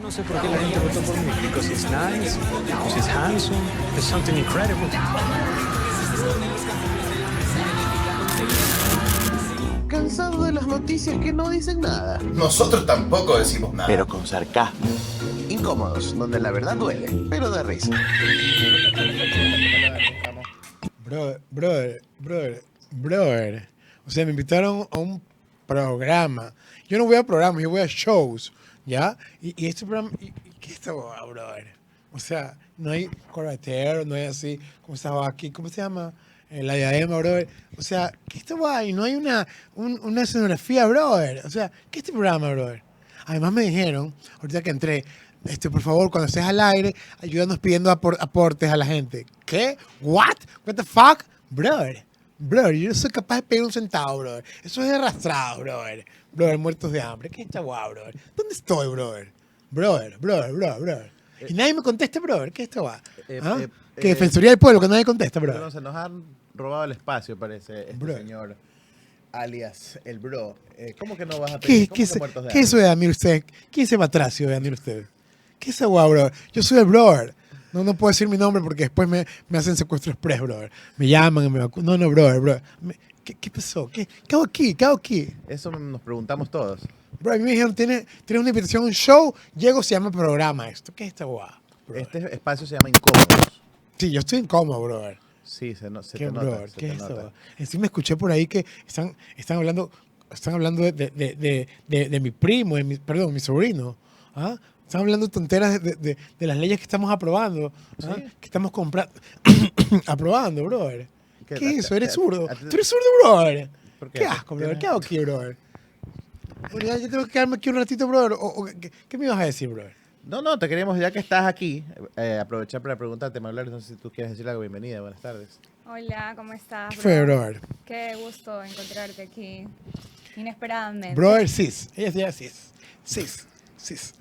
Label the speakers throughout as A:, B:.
A: No sé por qué la gente votó por mí. Because he's nice, because he's handsome, there's something incredible.
B: Cansado de las noticias que no dicen nada.
C: Nosotros tampoco decimos nada.
B: Pero con sarcasmo. Incómodos, donde la verdad duele, pero da risa.
D: Brother. O sea, me invitaron a un programa. Yo no voy a programas, yo voy a shows, ¿ya? Y este programa, ¿qué es esta boda, brother? O sea, no hay corbatero, no hay así, ¿cómo estaba aquí? ¿Cómo se llama? La diadema, brother. O sea, ¿qué esta boda? Y no hay una escenografía, brother. O sea, ¿qué es este programa, brother? Además me dijeron, ahorita que entré, por favor, cuando estés al aire, ayúdanos pidiendo aportes a la gente. ¿Qué? What the fuck? Brother, yo no soy capaz de pedir un centavo, brother. Eso es arrastrado, brother. Brother, muertos de hambre. ¿Qué es esta guay, brother? ¿Dónde estoy, brother? Brother. Y nadie me contesta, brother. ¿Qué es esta guay? ¿Qué Defensoría del Pueblo que nadie contesta, brother?
E: No, se nos han robado el espacio, parece, señor, alias el bro. ¿Cómo que no vas a pedir?
D: ¿Qué es eso de Daniel usted? ¿Quién es ese batracio de Daniel usted? ¿Qué es esa guay, brother? Yo soy el brother. No puedo decir mi nombre porque después me hacen secuestro express, brother. Me llaman y me vacunan. No, brother. ¿Qué pasó? ¿Qué hago aquí?
E: Eso nos preguntamos todos.
D: Bro, a mí me dijeron, tienes una invitación a un show, llego, se llama programa esto. ¿Qué es esta guay?
E: Este espacio se llama Incómodos.
D: Sí, yo estoy incómodo, brother.
E: Sí, se te nota.
D: ¿Qué es esto? Encima escuché por ahí que están hablando de mi primo, mi sobrino. ¿Ah? Están hablando tonteras de las leyes que estamos aprobando, ¿ah?
E: ¿Sí?
D: Que estamos aprobando, brother. ¿Qué es eso? ¿Eres zurdo?
E: ¿Tú
D: ¿Tú eres zurdo, brother?
E: ¿Por
D: ¿Qué asco, brother? ¿Qué hago aquí, brother? Bueno, ya yo tengo que quedarme aquí un ratito, brother. ¿Qué me ibas a decir, brother?
E: No, te queremos, ya que estás aquí, aprovechar para preguntarte, Maglares, no sé si tú quieres decirle algo. Bienvenida, buenas tardes.
F: Hola, ¿cómo estás?
D: ¿Qué fue, brother?
F: Qué gusto encontrarte aquí, inesperadamente.
D: Brother, cis. Ella se llama cis.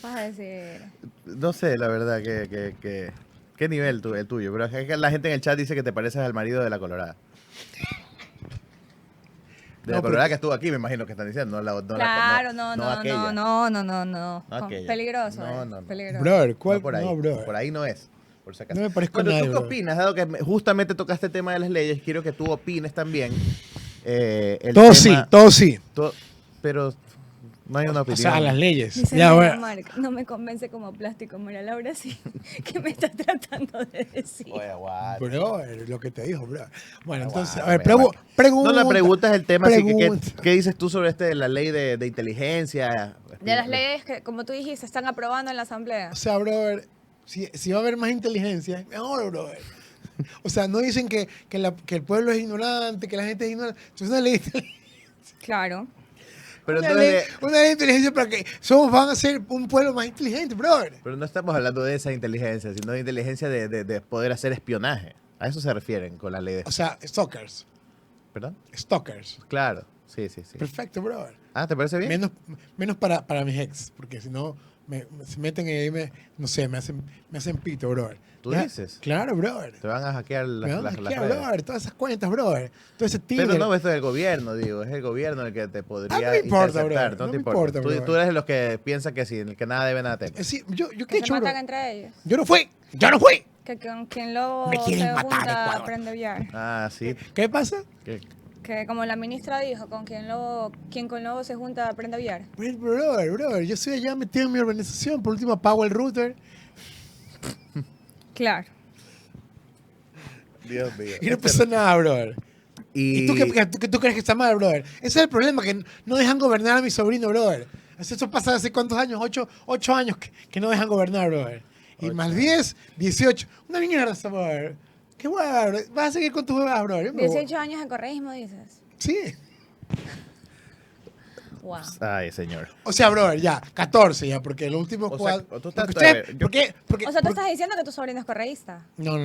F: Vas a decir...
E: No sé, la verdad, ¿qué nivel el tuyo? Pero es que la gente en el chat dice que te pareces al marido de la Colorada. De la Colorada que estuvo aquí, me imagino que están diciendo.
F: Claro,
E: no. Aquella.
F: Peligroso,
E: No.
F: peligroso.
D: Brother, ¿cuál?
E: No por ahí.
D: No, brother.
E: Por ahí no es. Por si acaso.
D: No me parezco a
E: Bueno,
D: nadie,
E: ¿tú qué
D: brother.
E: opinas? Dado que justamente tocaste el tema de las leyes, quiero que tú opines también.
D: Todo sí.
E: Pero no hay una
D: O
E: opinión.
D: sea, las leyes.
F: Dice
D: Ya,
F: María
D: bueno.
F: Marc, no me convence como plástico, María Laura, sí. ¿Qué me estás tratando de decir?
E: Oye, aguanta.
D: Brother, lo que te dijo, bro. Bueno, entonces, a
E: Aguanta,
D: ver,
E: aguanta.
D: pregunta.
E: No, la pregunta es el tema. Así que,
D: Pregunta.
E: ¿qué dices tú sobre la ley de inteligencia?
F: De las leyes que, como tú dijiste, están aprobando en la asamblea.
D: O sea, brother, si va a haber más inteligencia, mejor, brother. O sea, no dicen que el pueblo es ignorante, que la gente es ignorante. Es una ley de inteligencia.
F: Claro.
E: Pero,
D: Una
E: entonces,
D: ley de inteligencia para que van a ser un pueblo más inteligente, brother.
E: pero no estamos hablando de esa inteligencia, sino de inteligencia de poder hacer espionaje. A eso se refieren con la ley de...
D: O sea, stalkers.
E: ¿Perdón?
D: Stalkers.
E: Claro, sí.
D: Perfecto, brother.
E: Ah, ¿te parece bien?
D: Menos para mis ex, porque si no se meten y ahí me hacen pito, brother.
E: ¿Tú dices?
D: Claro, brother.
E: Te van a hackear
D: Me van a
E: las
D: hackear,
E: redes.
D: brother, todas esas cuentas, brother. Todo ese tigre.
E: Pero no, esto es el gobierno, digo. Es el gobierno el que te podría
D: no me importa,
E: interceptar.
D: bro.
E: No
D: No
E: te
D: me
E: importa.
D: importa,
E: Tú
D: bro.
E: eres de los que piensa que sí, que nada debe, nada teme.
D: Sí, yo qué he
F: Que se
D: hecho, bro.
F: matan entre ellos.
D: Yo no fui.
F: Que con quien lobo
D: Me
F: se
D: quieren matar,
F: junta
D: Ecuador.
F: aprende a aviar.
E: Ah, sí.
D: ¿Qué pasa?
F: Que como la ministra dijo, quien con lobo se junta aprende a aviar.
D: Pues, brother, yo estoy allá metido en mi organización. Por último, apago el router.
F: Claro.
E: Dios mío.
D: Y no pasa nada, brother. ¿Y tú tú crees que está mal, brother? Ese es el problema, que no dejan gobernar a mi sobrino, brother. Eso pasa hace cuántos años, 8 años que no dejan gobernar, brother. Y más 10, 18. Una mierda, brother. Qué hueva, brother. Vas a seguir con tus huevas, brother. Yo me voy.
F: 18 años de correísmo, dices.
D: Sí.
F: Wow.
E: Ay, señor.
D: O sea, brother, ya, 14 ya, porque lo último
E: O sea,
D: cuadro...
E: tú estás
D: porque
E: todavía-
D: usted-
E: yo-
D: porque-
F: O sea, tú estás diciendo que tu sobrino es correísta.
D: No.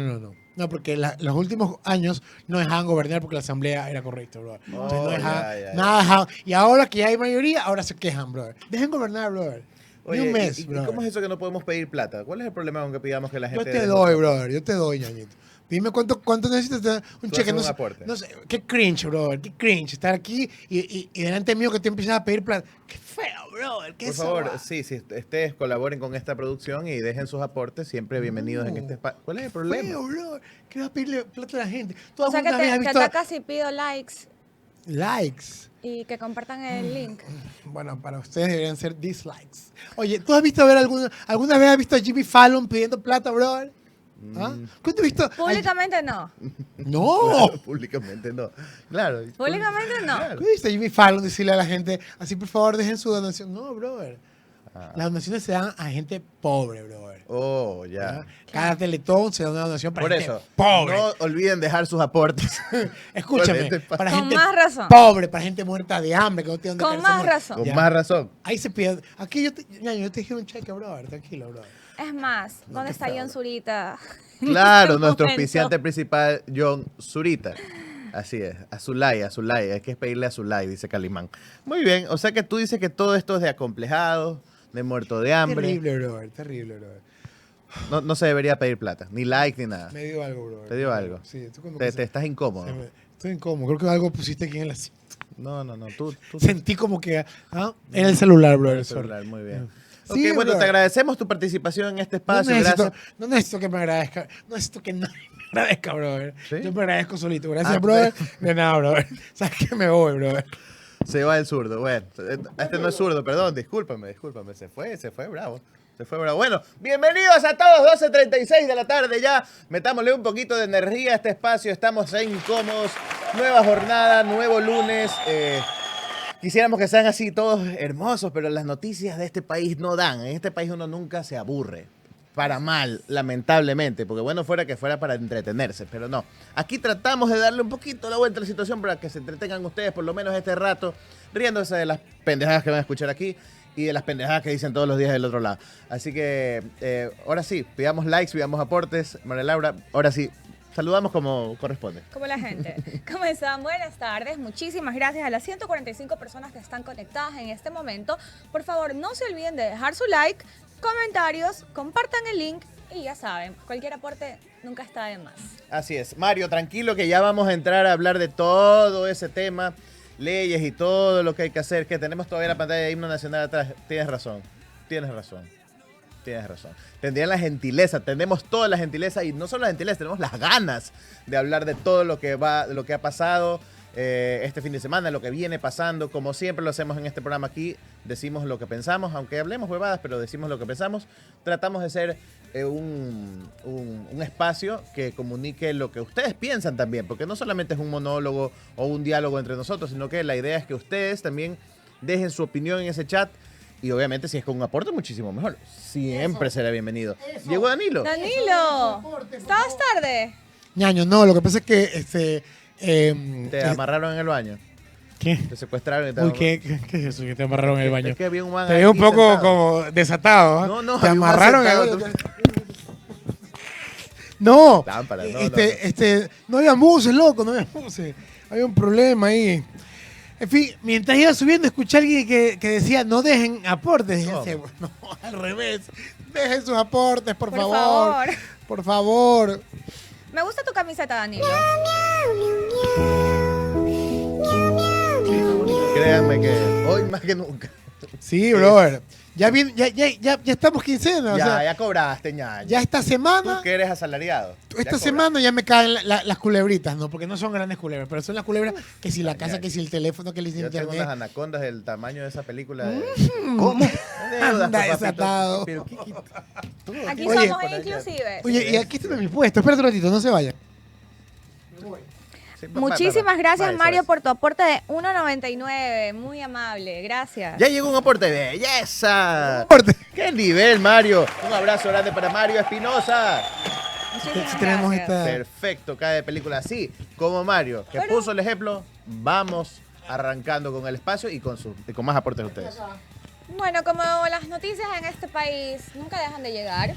D: No, porque los últimos años no dejaban gobernar porque la asamblea era correcta, brother. Entonces no dejaban,
E: ya.
D: nada dejaban. Y ahora que ya hay mayoría, ahora se quejan, brother. Dejen gobernar, brother. Ni un mes,
E: ¿y
D: brother.
E: cómo es eso que no podemos pedir plata? ¿Cuál es el problema con que pidamos que la
D: Yo
E: gente...
D: te doy, brother. Yo te doy, ñañito. Dime cuánto necesitas de un
E: Tú
D: cheque.
E: haces
D: No
E: un
D: sé,
E: aporte.
D: no sé, qué cringe, brother. Qué cringe estar aquí y delante mío que te empiezas a pedir plata. Qué feo, brother. ¿Qué
E: Por
D: es
E: favor,
D: esa
E: sí, si ustedes colaboren con esta producción y dejen sus aportes, siempre bienvenidos en este espacio. ¿Cuál es el problema?
D: Feo, brother. ¿Qué vas a pedirle plata a la gente? ¿Tú
F: O sea que
D: alguna vez has
F: te
D: visto
F: atacas si pido likes
D: likes?
F: y que compartan el link.
D: Bueno, para ustedes deberían ser dislikes. Oye, ¿tú has visto ver alguna vez has visto a Jimmy Fallon pidiendo plata, brother? ¿Ah? ¿Cuándo has visto?
F: Públicamente no.
D: No.
E: Claro, públicamente no. Claro.
F: Públicamente no.
E: Claro.
D: ¿Tú viste a Jimmy Fallon decirle a la gente, así por favor dejen su donación? No, brother. Las donaciones se dan a gente pobre, brother.
E: Oh, ya.
D: ¿Ah? Cada Teletón se da una donación para
E: Por
D: gente
E: eso,
D: pobre.
E: no olviden dejar sus aportes.
D: Escúchame,
E: Con este
D: para
F: Con
D: gente
F: más razón.
D: pobre, para gente muerta de hambre, que no tiene dónde
F: Con
D: caerse
F: más
D: muerta.
F: razón.
E: Con
D: Ya.
E: más razón.
D: Ahí se pide. Aquí yo te dije un cheque, brother. Tranquilo, brother.
F: Es más, ¿dónde está John Zurita?
E: Claro,
F: En este
E: nuestro
F: momento.
E: auspiciante principal, John Zurita. Así es, Azulay. Hay que pedirle a Azulay, dice Calimán. Muy bien, o sea que tú dices que todo esto es de acomplejado, de muerto de hambre.
D: Terrible, brother. Terrible, brother.
E: No se debería pedir plata, ni like ni nada.
D: Me dio algo, brother.
E: ¿Te dio algo?
D: Sí, estoy como
E: Te
D: que se-
E: estás incómodo.
D: Estoy incómodo. Creo que algo pusiste aquí en la cinta.
E: No, tú
D: Sentí como que era el celular, brother.
E: el
D: sorry.
E: celular, muy bien.
D: Sí,
E: Ok, bueno,
D: brother.
E: te agradecemos tu participación en este
D: No
E: espacio.
D: necesito,
E: Gracias.
D: no necesito que me agradezca. No necesito que nadie me agradezca, brother.
E: ¿Sí?
D: Yo me agradezco solito. Gracias,
E: Ah,
D: brother. De nada, brother. Sabes que me voy, brother.
E: Se va el zurdo. Bueno, este no es zurdo, perdón, discúlpame. Se fue bravo. Se fue bravo. Bueno, bienvenidos a todos, 12:36 de la tarde ya. Metámosle un poquito de energía a este espacio. Estamos en Incómodos. Nueva jornada, nuevo lunes. Quisiéramos que sean así todos hermosos, pero las noticias de este país no dan. En este país uno nunca se aburre. Para mal, lamentablemente, porque bueno fuera que fuera para entretenerse, pero no. Aquí tratamos de darle un poquito la vuelta a la situación para que se entretengan ustedes por lo menos este rato, riéndose de las pendejadas que van a escuchar aquí y de las pendejadas que dicen todos los días del otro lado. Así que ahora sí, pidamos likes, pidamos aportes. María Laura, ahora sí, saludamos como corresponde.
F: Como la gente. ¿Cómo están? Buenas tardes. Muchísimas gracias a las 145 personas que están conectadas en este momento. Por favor, no se olviden de dejar su like, comentarios, compartan el link y ya saben, cualquier aporte nunca está de más.
E: Así es. Mario, tranquilo que ya vamos a entrar a hablar de todo ese tema, leyes y todo lo que hay que hacer, que tenemos todavía la pantalla de himno nacional atrás. Tienes razón. Tendrían la gentileza, tenemos toda la gentileza y no solo la gentileza, tenemos las ganas de hablar de todo lo que ha pasado este fin de semana, lo que viene pasando. Como siempre lo hacemos en este programa aquí, decimos lo que pensamos, aunque hablemos huevadas, pero decimos lo que pensamos. Tratamos de ser un espacio que comunique lo que ustedes piensan también, porque no solamente es un monólogo o un diálogo entre nosotros, sino que la idea es que ustedes también dejen su opinión en ese chat. Y obviamente si es con un aporte, muchísimo mejor. Siempre será bienvenido. Llegó Danilo.
F: Danilo, ¿estabas tarde?
D: Ñaño, no, lo que pasa es que
E: Te amarraron en el baño.
D: ¿Qué?
E: Te secuestraron. Y te
D: Uy, ¿qué es eso que te amarraron en el baño?
E: Es que había un man
D: Te veo un
E: aquí
D: poco
E: sentado.
D: como desatado. ¿Ah?
E: No,
D: Te
E: había un man
D: amarraron en el
E: sentado.
D: baño. No,
E: Lámpara, no,
D: no había buses, loco, no había buses. Había un problema ahí. En fin, mientras iba subiendo, escuché a alguien que decía, no dejen aportes.
E: ¿Cómo?
D: Dije, no, al revés. Dejen sus aportes, por
F: Por
D: favor.
F: favor.
D: Por favor.
F: Me gusta tu camiseta, Danilo.
E: Créanme que hoy más que nunca.
D: Sí, brother. Ya estamos quincena. O
E: Ya,
D: sea,
E: ya cobraste, ñaño.
D: ya esta semana...
E: Tú que eres asalariado.
D: Esta semana ya me caen las culebritas, ¿no? Porque no son grandes culebras, pero son las culebras que si la casa, que si el teléfono, que el
E: Yo tengo unas
D: internet.
E: anacondas del tamaño de esa película. De...
D: ¿Cómo?
E: Deudas,
D: Anda
E: papito.
D: desatado.
E: Pero, ¿qué?
F: Aquí
D: Oye,
F: somos inclusives.
D: Oye, y aquí está mi puesto. Espérate un ratito, no se vayan.
E: Sí,
F: Muchísimas gracias,
E: Vale,
F: Mario,
E: sabes.
F: por tu aporte de 1.99. Muy amable, gracias.
E: Ya llegó un aporte de belleza.
D: Aporte.
E: ¡Qué nivel, Mario! Un abrazo grande para Mario Espinosa.
F: Muchísimas
D: Si tenemos
F: gracias.
D: esta...
E: Perfecto, cae de película así, como Mario, que
F: Pero-
E: puso el ejemplo. Vamos arrancando con el espacio y con más aportes de ustedes.
F: Bueno, como las noticias en este país nunca dejan de llegar,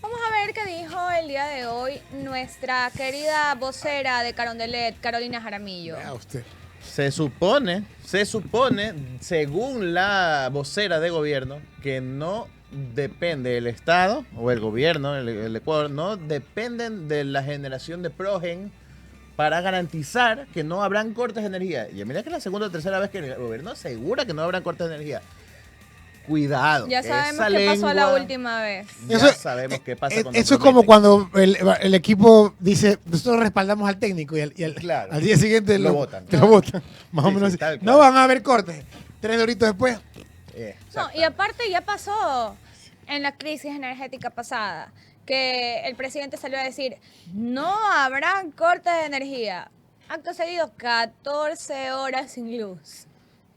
F: vamos a ver qué dijo el día de hoy nuestra querida vocera de Carondelet, Carolina Jaramillo.
D: Vea usted.
E: Se supone, según la vocera de gobierno, que no depende el Estado o el gobierno, el Ecuador, no dependen de la generación de Progen para garantizar que no habrán cortes de energía. Y mira que es la segunda o tercera vez que el gobierno asegura que no habrán cortes de energía. Cuidado.
F: Ya sabemos
E: esa
F: qué pasó la
E: lengua,
F: última vez.
E: Ya
D: Eso-
E: sabemos qué pasa cuando
D: Eso es como
E: prometen.
D: cuando el equipo dice, nosotros respaldamos al técnico y
E: Claro.
D: al día siguiente
E: Lo
D: lo
E: votan.
D: Lo votan. Más o
E: Sí,
D: menos
E: sí,
D: así.
E: tal
D: No
E: cual.
D: van a haber cortes. 3 horitos después.
F: No, y aparte ya pasó en la crisis energética pasada, que el presidente salió a decir, no habrán cortes de energía. Acto seguido, 14 horas sin luz.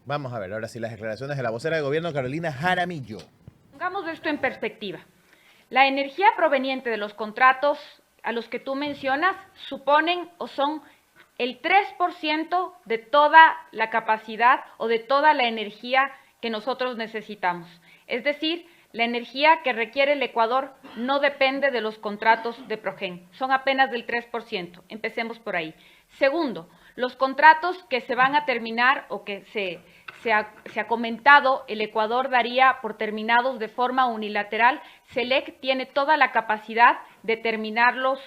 E: Vamos a ver, ahora sí, las declaraciones de la vocera de gobierno, Carolina Jaramillo.
G: Pongamos esto en perspectiva. La energía proveniente de los contratos a los que tú mencionas suponen o son el 3% de toda la capacidad o de toda la energía que nosotros necesitamos. Es decir, la energía que requiere el Ecuador no depende de los contratos de Progen, son apenas del 3%. Empecemos por ahí. Segundo, los contratos que se van a terminar o que se ha comentado, el Ecuador daría por terminados de forma unilateral. SELEC tiene toda la capacidad de terminarlos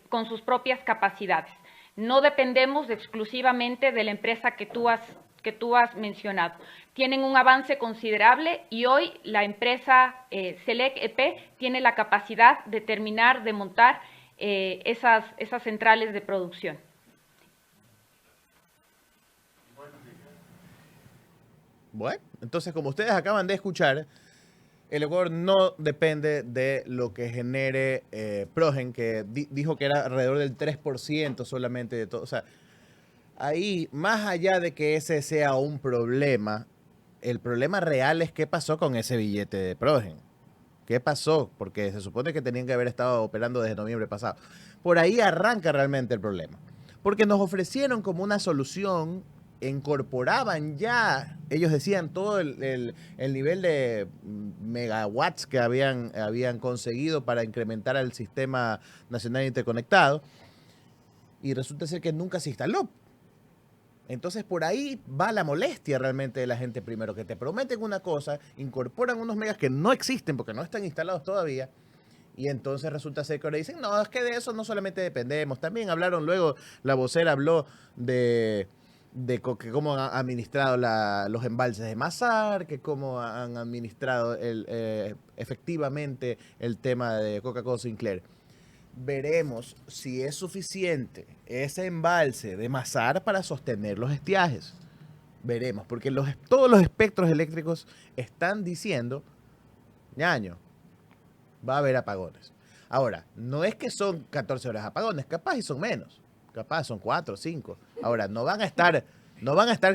G: con sus propias capacidades. No dependemos exclusivamente de la empresa que tú has mencionado. Tienen un avance considerable y hoy la empresa SELEC EP tiene la capacidad de terminar de montar esas centrales de producción.
E: Bueno, entonces como ustedes acaban de escuchar, el Ecuador no depende de lo que genere Progen, que dijo que era alrededor del 3% solamente de todo. O sea, ahí, más allá de que ese sea un problema, el problema real es qué pasó con ese billete de Progen. ¿Qué pasó? Porque se supone que tenían que haber estado operando desde noviembre pasado. Por ahí arranca realmente el problema. Porque nos ofrecieron como una solución, incorporaban ya, ellos decían, todo el nivel de megawatts que habían conseguido para incrementar el sistema nacional interconectado, y resulta ser que nunca se instaló. Entonces por ahí va la molestia realmente de la gente primero, que te prometen una cosa, incorporan unos megas que no existen porque no están instalados todavía, y entonces resulta ser que ahora dicen, no, es que de eso no solamente dependemos. También hablaron luego, la vocera habló de que cómo han administrado los embalses de Mazar, que cómo han administrado efectivamente el tema de Coca-Cola Sinclair. Veremos si es suficiente ese embalse de Mazar para sostener los estiajes. Veremos, porque todos los espectros eléctricos están diciendo, ñaño, va a haber apagones. Ahora, no es que son 14 horas de apagones, capaz y son menos. Capaz son 4 o 5. Ahora, no van a estar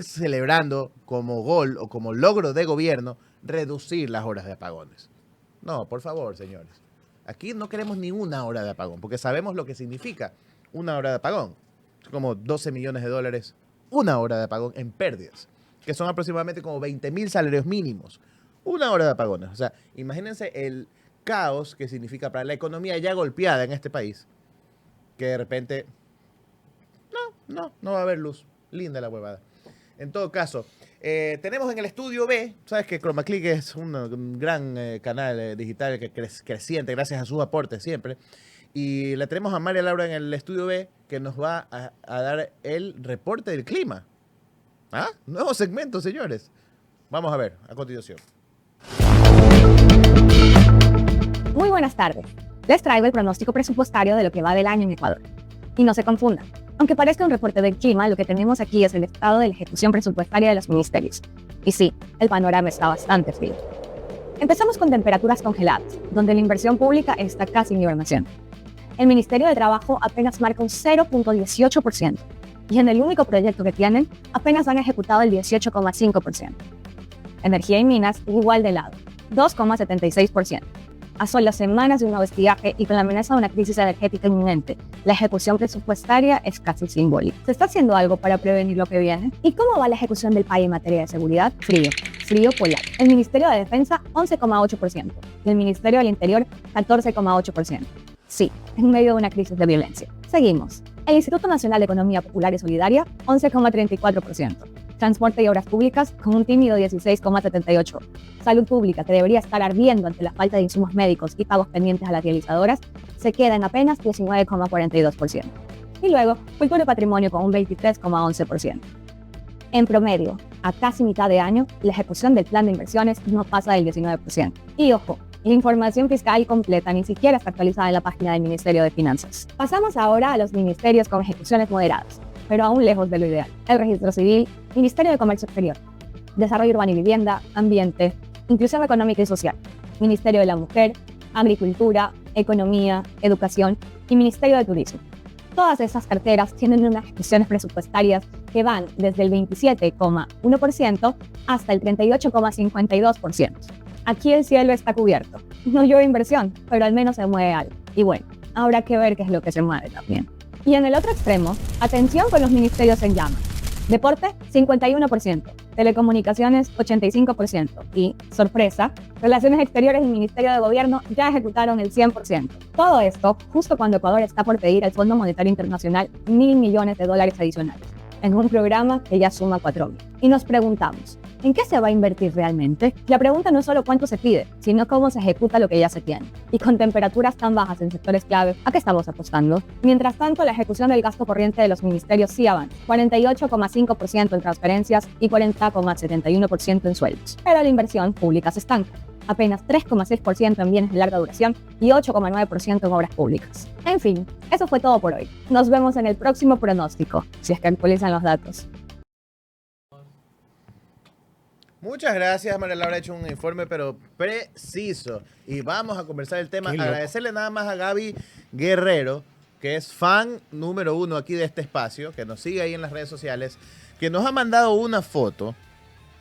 E: celebrando como gol o como logro de gobierno reducir las horas de apagones. No, por favor, señores. Aquí no queremos ni una hora de apagón, porque sabemos lo que significa una hora de apagón. Es como 12 millones de dólares, una hora de apagón en pérdidas, que son aproximadamente como 20.000 salarios mínimos. Una hora de apagones. O sea, imagínense el caos que significa para la economía ya golpeada en este país, que de repente no va a haber luz. Linda la huevada. En todo caso, tenemos en el estudio B, sabes que Chroma Click es un gran canal digital que creciente gracias a sus aportes siempre. Y la tenemos a María Laura en el estudio B, que nos va a dar el reporte del clima. ¿Ah? Nuevo segmento, señores. Vamos a ver a continuación.
H: Muy buenas tardes. Les traigo el pronóstico presupuestario de lo que va del año en Ecuador. Y no se confundan. Aunque parezca un reporte del clima, lo que tenemos aquí es el estado de la ejecución presupuestaria de los ministerios. Y sí, el panorama está bastante frío. Empezamos con temperaturas congeladas, donde la inversión pública está casi en hibernación. El Ministerio de Trabajo apenas marca un 0.18%, y en el único proyecto que tienen, apenas han ejecutado el 18.5%. Energía y minas igual de lado, 2.76%. A solo semanas de un nuevo estiaje y con la amenaza de una crisis energética inminente, la ejecución presupuestaria es casi simbólica. ¿Se está haciendo algo para prevenir lo que viene? ¿Y cómo va la ejecución del país en materia de seguridad? Frío polar. El Ministerio de Defensa, 11.8%. Y el Ministerio del Interior, 14.8%. Sí, en medio de una crisis de violencia. Seguimos. El Instituto Nacional de Economía Popular y Solidaria, 11.34%. Transporte y Obras Públicas con un tímido 16,78%. Salud Pública, que debería estar ardiendo ante la falta de insumos médicos y pagos pendientes a las realizadoras, se queda en apenas 19,42%. Y luego, Cultura y Patrimonio con un 23,11%. En promedio, a casi mitad de año, la ejecución del plan de inversiones no pasa del 19%. Y ojo, la información fiscal completa ni siquiera está actualizada en la página del Ministerio de Finanzas. Pasamos ahora a los ministerios con ejecuciones moderadas, pero aún lejos de lo ideal. El Registro Civil, Ministerio de Comercio Exterior, Desarrollo Urbano y Vivienda, Ambiente, Inclusión Económica y Social, Ministerio de la Mujer, Agricultura, Economía, Educación y Ministerio de Turismo. Todas esas carteras tienen unas ejecuciones presupuestarias que van desde el 27,1% hasta el 38,52%. Aquí el cielo está cubierto. No llueve inversión, pero al menos se mueve algo. Y bueno, habrá que ver qué es lo que se mueve también. Y en el otro extremo, atención con los ministerios en llamas. Deporte, 51%. Telecomunicaciones, 85%. Y, sorpresa, Relaciones Exteriores y Ministerio de Gobierno ya ejecutaron el 100%. Todo esto justo cuando Ecuador está por pedir al Fondo Monetario Internacional $1.000 millones adicionales, en un programa que ya suma 4.000. Y nos preguntamos, ¿en qué se va a invertir realmente? La pregunta no es solo cuánto se pide, sino cómo se ejecuta lo que ya se tiene. Y con temperaturas tan bajas en sectores clave, ¿a qué estamos apostando? Mientras tanto, la ejecución del gasto corriente de los ministerios sí avanza, 48,5% en transferencias y 40,71% en sueldos. Pero la inversión pública se estanca, apenas 3,6% en bienes de larga duración y 8,9% en obras públicas. En fin, eso fue todo por hoy. Nos vemos en el próximo pronóstico, si es que actualizan los datos.
E: Muchas gracias, María Laura, ha hecho un informe pero preciso. Y vamos a conversar el tema.
D: Qué loco.
E: Agradecerle nada más a Gaby Guerrero, que es fan número 1 aquí de este espacio, que nos sigue ahí en las redes sociales, que nos ha mandado una foto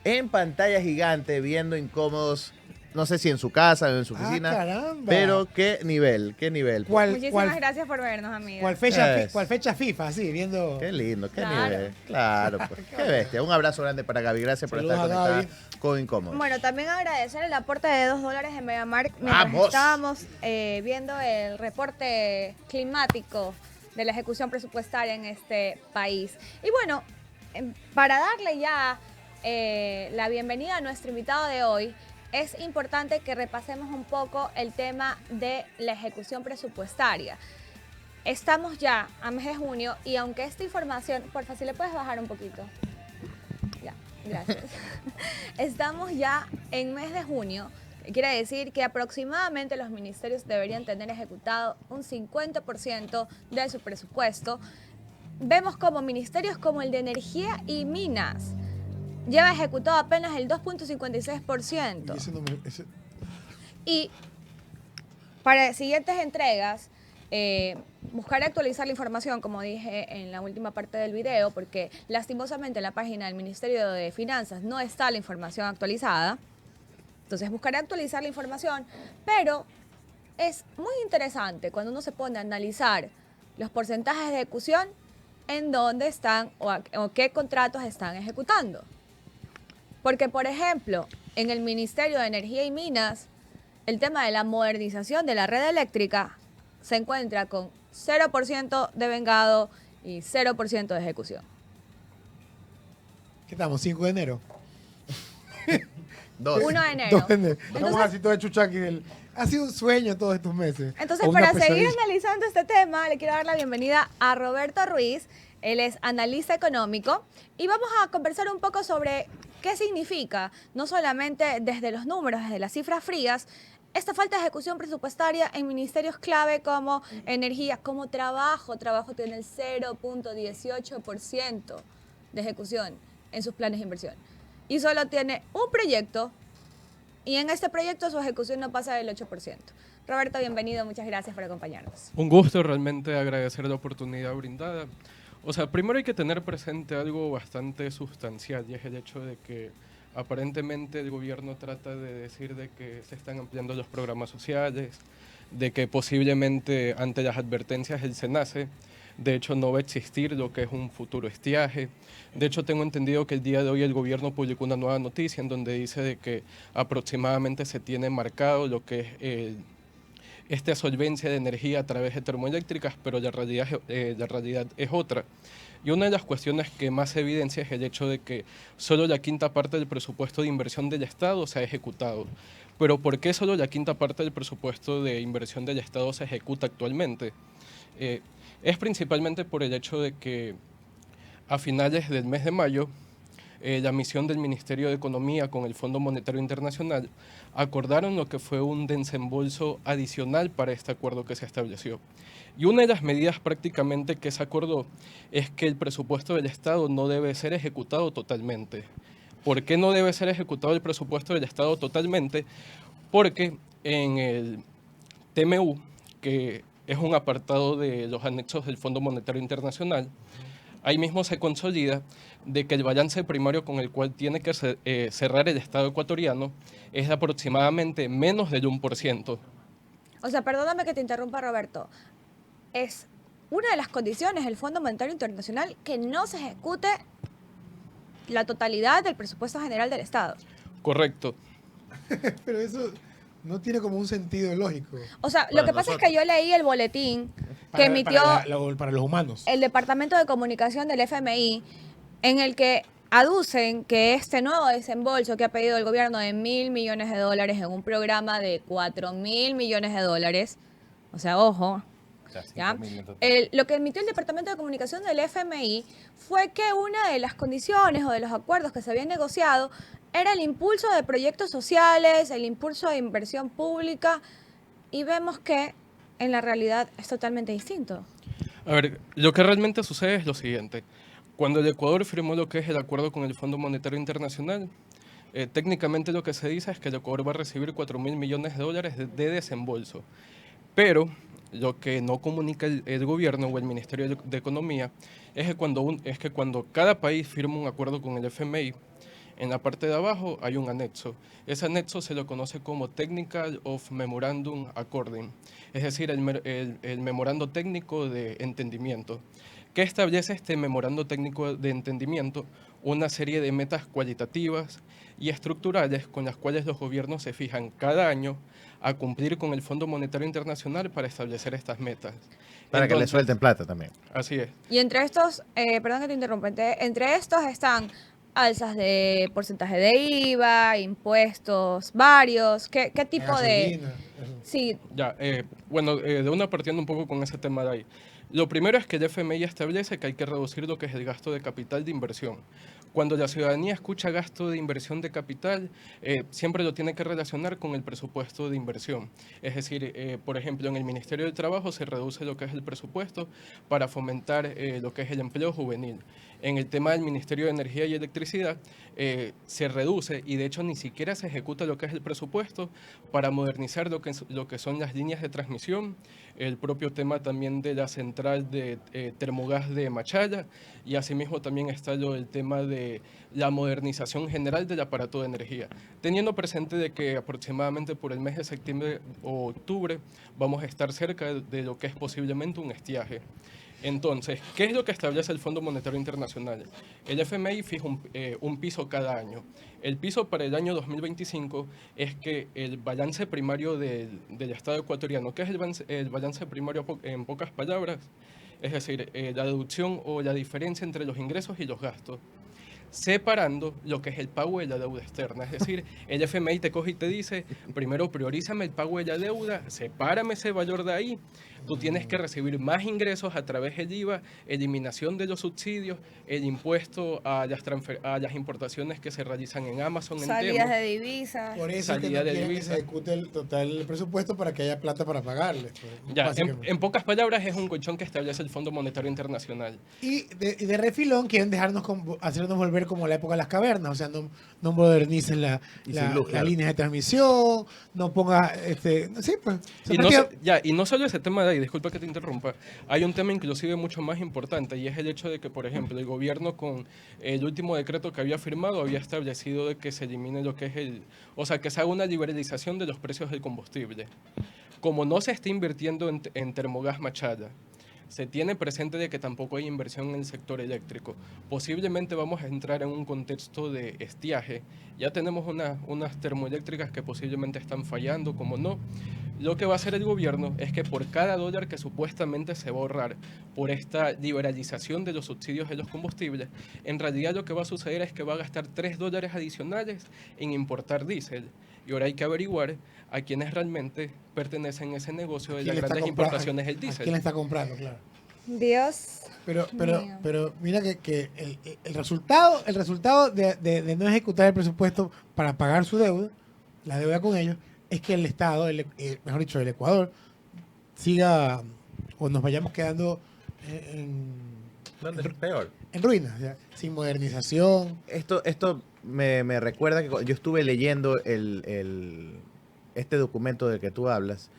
E: en pantalla gigante viendo Incómodos, no sé si en su casa o en su oficina,
D: caramba.
E: pero qué nivel.
F: Muchísimas gracias por vernos, amiga.
D: ¿Cuál fecha FIFA? Sí, viendo...
E: Qué lindo, qué
F: Claro.
E: nivel. Claro, pues. Qué bestia. Un abrazo grande para Gaby. Gracias por
D: Saludos
E: estar
D: a
E: conectada
D: Gaby.
E: con Incómodos.
F: Bueno, también agradecer el aporte de $2 en MediaMarkt mientras
E: ¡Vamos!
F: estábamos viendo el reporte climático de la ejecución presupuestaria en este país. Y bueno, para darle ya la bienvenida a nuestro invitado de hoy, es importante que repasemos un poco el tema de la ejecución presupuestaria. Estamos ya a mes de junio y aunque esta información, por favor, si le puedes bajar un poquito. Ya, gracias. Estamos ya en mes de junio, que quiere decir que aproximadamente los ministerios deberían tener ejecutado un 50% de su presupuesto. Vemos como ministerios como el de Energía y Minas lleva ejecutado apenas el 2,56%.
D: Y ese número,
F: Y para siguientes entregas, buscaré actualizar la información, como dije en la última parte del video, porque lastimosamente en la página del Ministerio de Finanzas no está la información actualizada. Entonces buscaré actualizar la información, pero es muy interesante cuando uno se pone a analizar los porcentajes de ejecución en dónde están o qué contratos están ejecutando. Porque, por ejemplo, en el Ministerio de Energía y Minas, el tema de la modernización de la red eléctrica se encuentra con 0% de vengado y 0% de ejecución.
D: ¿Qué estamos? 5 de enero.
F: 1 de enero.
D: 2 de enero. Estamos
F: Entonces-
D: así todo chuchaqui. Ha sido un sueño todos estos meses.
F: Entonces,
D: O una
F: para seguir
D: pesadilla.
F: analizando este tema, le quiero dar la bienvenida a Roberto Ruiz. Él es analista económico y vamos a conversar un poco sobre qué significa, no solamente desde los números, desde las cifras frías, esta falta de ejecución presupuestaria en ministerios clave como energía, como trabajo. Trabajo tiene el 0,18% de ejecución en sus planes de inversión. Y solo tiene un proyecto y en este proyecto su ejecución no pasa del 8%. Roberto, bienvenido, muchas gracias por acompañarnos.
I: Un gusto realmente agradecer la oportunidad brindada. O sea, primero hay que tener presente algo bastante sustancial y es el hecho de que aparentemente el gobierno trata de decir de que se están ampliando los programas sociales, de que posiblemente ante las advertencias del SENACE, de hecho no va a existir lo que es un futuro estiaje. De hecho tengo entendido que el día de hoy el gobierno publicó una nueva noticia en donde dice de que aproximadamente se tiene marcado lo que es esta solvencia de energía a través de termoeléctricas, pero la realidad es otra. Y una de las cuestiones que más se evidencia es el hecho de que solo la quinta parte del presupuesto de inversión del Estado se ha ejecutado. Pero ¿por qué solo la quinta parte del presupuesto de inversión del Estado se ejecuta actualmente? Es principalmente por el hecho de que a finales del mes de mayo, la misión del Ministerio de Economía con el Fondo Monetario Internacional acordaron lo que fue un desembolso adicional para este acuerdo que se estableció. Y una de las medidas prácticamente que se acordó es que el presupuesto del Estado no debe ser ejecutado totalmente. ¿Por qué no debe ser ejecutado el presupuesto del Estado totalmente? Porque en el TMU, que es un apartado de los anexos del Fondo Monetario Internacional, ahí mismo se consolida de que el balance primario con el cual tiene que cerrar el Estado ecuatoriano es de aproximadamente menos del 1%.
F: O sea, perdóname que te interrumpa, Roberto. Es una de las condiciones del Fondo Monetario Internacional que no se ejecute la totalidad del presupuesto general del Estado.
I: Correcto.
D: Pero eso no tiene como un sentido lógico.
F: O sea, lo que pasa es que yo leí el boletín que emitió
D: para los humanos.
F: el Departamento de Comunicación del FMI, en el que aducen que este nuevo desembolso que ha pedido el gobierno de $1.000 millones en un programa de $4.000 millones, o sea, ojo, ¿ya? Lo que emitió el Departamento de Comunicación del FMI fue que una de las condiciones o de los acuerdos que se habían negociado era el impulso de proyectos sociales, el impulso de inversión pública, y vemos que en la realidad es totalmente distinto.
I: A ver, lo que realmente sucede es lo siguiente. Cuando el Ecuador firmó lo que es el acuerdo con el Fondo Monetario Internacional, técnicamente lo que se dice es que el Ecuador va a recibir $4.000 millones de desembolso. Pero lo que no comunica el gobierno o el Ministerio de Economía es que cuando cada país firma un acuerdo con el FMI, en la parte de abajo hay un anexo. Ese anexo se lo conoce como Technical of Memorandum According, es decir, el memorando técnico de entendimiento. ¿Qué establece este memorando técnico de entendimiento? Una serie de metas cualitativas y estructurales con las cuales los gobiernos se fijan cada año a cumplir con el Fondo Monetario Internacional para establecer estas metas.
E: Para que le suelten plata también.
I: Así es.
F: Y entre estos, perdón que te interrumpa, entre estos están alzas de porcentaje de IVA, impuestos varios, ¿qué tipo de...?
D: Gasolina.
F: Sí,
I: Ya, bueno, de una partiendo un poco con ese tema de ahí. Lo primero es que el FMI establece que hay que reducir lo que es el gasto de capital de inversión. Cuando la ciudadanía escucha gasto de inversión de capital, siempre lo tiene que relacionar con el presupuesto de inversión. Es decir, por ejemplo, en el Ministerio del Trabajo se reduce lo que es el presupuesto para fomentar lo que es el empleo juvenil. En el tema del Ministerio de Energía y Electricidad se reduce y de hecho ni siquiera se ejecuta lo que es el presupuesto para modernizar lo que son las líneas de transmisión, el propio tema también de la central de Termogas de Machala, y asimismo también está el tema de la modernización general del aparato de energía, teniendo presente de que aproximadamente por el mes de septiembre o octubre vamos a estar cerca de lo que es posiblemente un estiaje. Entonces, ¿qué es lo que establece el Fondo Monetario Internacional? El FMI fija un piso cada año. El piso para el año 2025 es que el balance primario del Estado ecuatoriano, ¿qué es el balance primario en pocas palabras? Es decir, la deducción o la diferencia entre los ingresos y los gastos, separando lo que es el pago de la deuda externa. Es decir, el FMI te coge y te dice, primero priorízame el pago de la deuda, sepárame ese valor de ahí, tú tienes que recibir más ingresos a través del IVA, eliminación de los subsidios, el impuesto a las importaciones que se realizan en Amazon,
F: salidas de divisas.
D: Por eso es que no quieren que se ejecute el total presupuesto para que haya plata para pagarles.
I: Ya, en pocas palabras es un colchón que establece el Fondo Monetario Internacional.
D: Y de refilón quieren hacernos volver como la época de las cavernas, o sea, no modernicen las líneas de transmisión, no ponga, sí, pues.
I: Y no solo ese tema de ahí, disculpa que te interrumpa, hay un tema inclusive mucho más importante, y es el hecho de que, por ejemplo, el gobierno con el último decreto que había firmado había establecido de que se elimine lo que es que se haga una liberalización de los precios del combustible. Como no se está invirtiendo en Termogas Machala, se tiene presente de que tampoco hay inversión en el sector eléctrico. Posiblemente vamos a entrar en un contexto de estiaje. Ya tenemos unas termoeléctricas que posiblemente están fallando, como no, lo que va a hacer el gobierno es que por cada dólar que supuestamente se va a ahorrar por esta liberalización de los subsidios de los combustibles, en realidad lo que va a suceder es que va a gastar $3 adicionales en importar diésel. Y ahora hay que averiguar a quienes realmente pertenecen a ese negocio de las grandes importaciones del
D: ¿A
I: diésel.
D: quién le está comprando? Claro.
F: Dios.
D: Pero
F: mío.
D: mira que el resultado de no ejecutar el presupuesto para pagar su deuda, la deuda con ellos, es que el Estado, mejor dicho, el Ecuador, siga o nos vayamos quedando
E: Peor.
D: en ruinas, o sea, sin modernización.
E: Esto me recuerda que yo estuve leyendo este documento del que tú hablas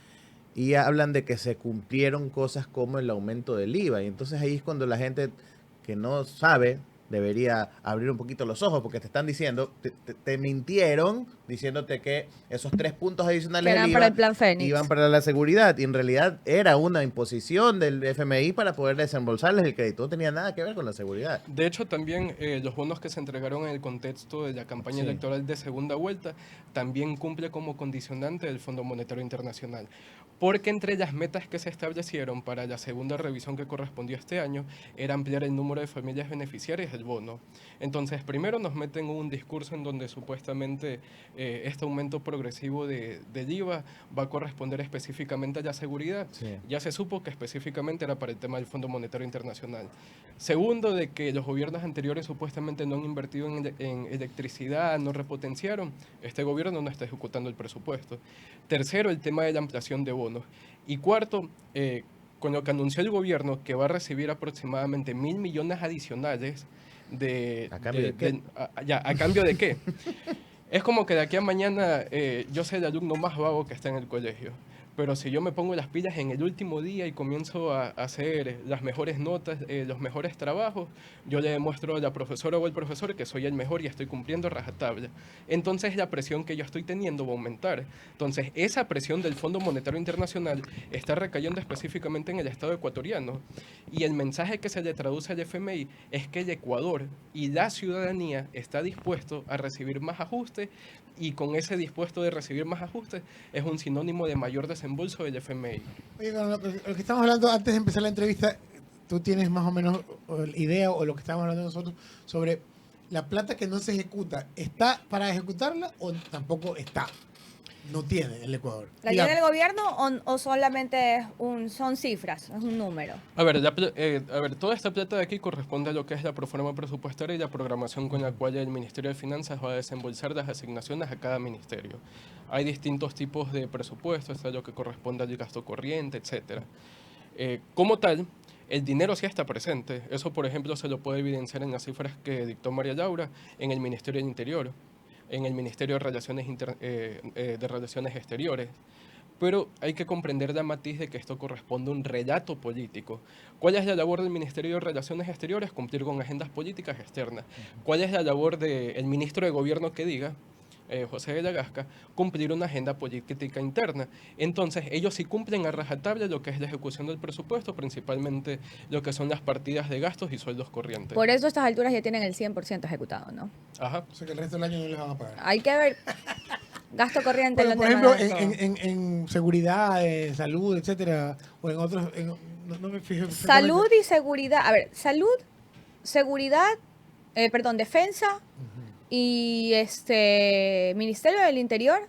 E: y hablan de que se cumplieron cosas como el aumento del IVA. Y entonces ahí es cuando la gente que no sabe debería abrir un poquito los ojos porque te están diciendo, te mintieron diciéndote que esos 3 puntos adicionales
F: Que eran
E: del
F: para
E: IVA
F: el plan Fénix.
E: iban para la seguridad y en realidad era una imposición del FMI para poder desembolsarles el crédito. No tenía nada que ver con la seguridad.
I: De hecho, también los bonos que se entregaron en el contexto de la campaña
E: Sí.
I: electoral de segunda vuelta también cumple como condicionante del Fondo Monetario Internacional. Porque entre las metas que se establecieron para la segunda revisión que correspondió este año era ampliar el número de familias beneficiarias del bono. Entonces, primero nos meten un discurso en donde supuestamente este aumento progresivo del IVA va a corresponder específicamente a la seguridad.
E: Sí.
I: Ya se supo que específicamente era para el tema del Fondo Monetario Internacional. Segundo, de que los gobiernos anteriores supuestamente no han invertido en electricidad, no repotenciaron. Este gobierno no está ejecutando el presupuesto. Tercero, el tema de la ampliación de bonos. Y cuarto, con lo que anunció el gobierno, que va a recibir aproximadamente 1.000 millones adicionales de...
E: ¿A cambio de qué?
I: ¿A cambio de qué? Es como que de aquí a mañana yo soy el alumno más vago que está en el colegio. Pero si yo me pongo las pilas en el último día y comienzo a hacer las mejores notas, los mejores trabajos, yo le demuestro a la profesora o al profesor que soy el mejor y estoy cumpliendo rajatabla. Entonces la presión que yo estoy teniendo va a aumentar. Entonces esa presión del Fondo Monetario Internacional está recayendo específicamente en el Estado ecuatoriano. Y el mensaje que se le traduce al FMI es que el Ecuador y la ciudadanía está dispuesto a recibir más ajustes, y con ese dispuesto de recibir más ajustes es un sinónimo de mayor desembolso del FMI.
D: Oye, con lo que estamos hablando antes de empezar la entrevista, tú tienes más o menos idea o lo que estamos hablando nosotros sobre la plata que no se ejecuta, ¿está para ejecutarla o tampoco está? No tiene el Ecuador.
F: ¿La tiene el gobierno o solamente son cifras, es un número?
I: A ver, toda esta plata de aquí corresponde a lo que es la proforma presupuestaria y la programación con la cual el Ministerio de Finanzas va a desembolsar las asignaciones a cada ministerio. Hay distintos tipos de presupuestos, está lo que corresponde al gasto corriente, etc. Como tal, el dinero sí está presente. Eso, por ejemplo, se lo puede evidenciar en las cifras que dictó María Laura en el Ministerio del Interior, en el Ministerio de Relaciones Exteriores. Pero hay que comprender la matiz de que esto corresponde a un relato político. ¿Cuál es la labor del Ministerio de Relaciones Exteriores? Cumplir con agendas políticas externas. ¿Cuál es la labor del ministro de Gobierno que diga? José de la Gasca, cumplir una agenda política interna. Entonces, ellos sí cumplen a rajatabla lo que es la ejecución del presupuesto, principalmente lo que son las partidas de gastos y sueldos corrientes.
F: Por eso a estas alturas ya tienen el 100% ejecutado, ¿no?
I: Ajá.
D: O sea que el resto del año no les van a pagar.
F: Hay que ver gasto corriente.
D: Bueno,
F: en
D: por
F: los
D: ejemplo,
F: temas de gasto.
D: en seguridad, en salud, etcétera, o en otros, no me fijo.
F: Salud y seguridad. A ver, salud, seguridad, defensa y Ministerio del Interior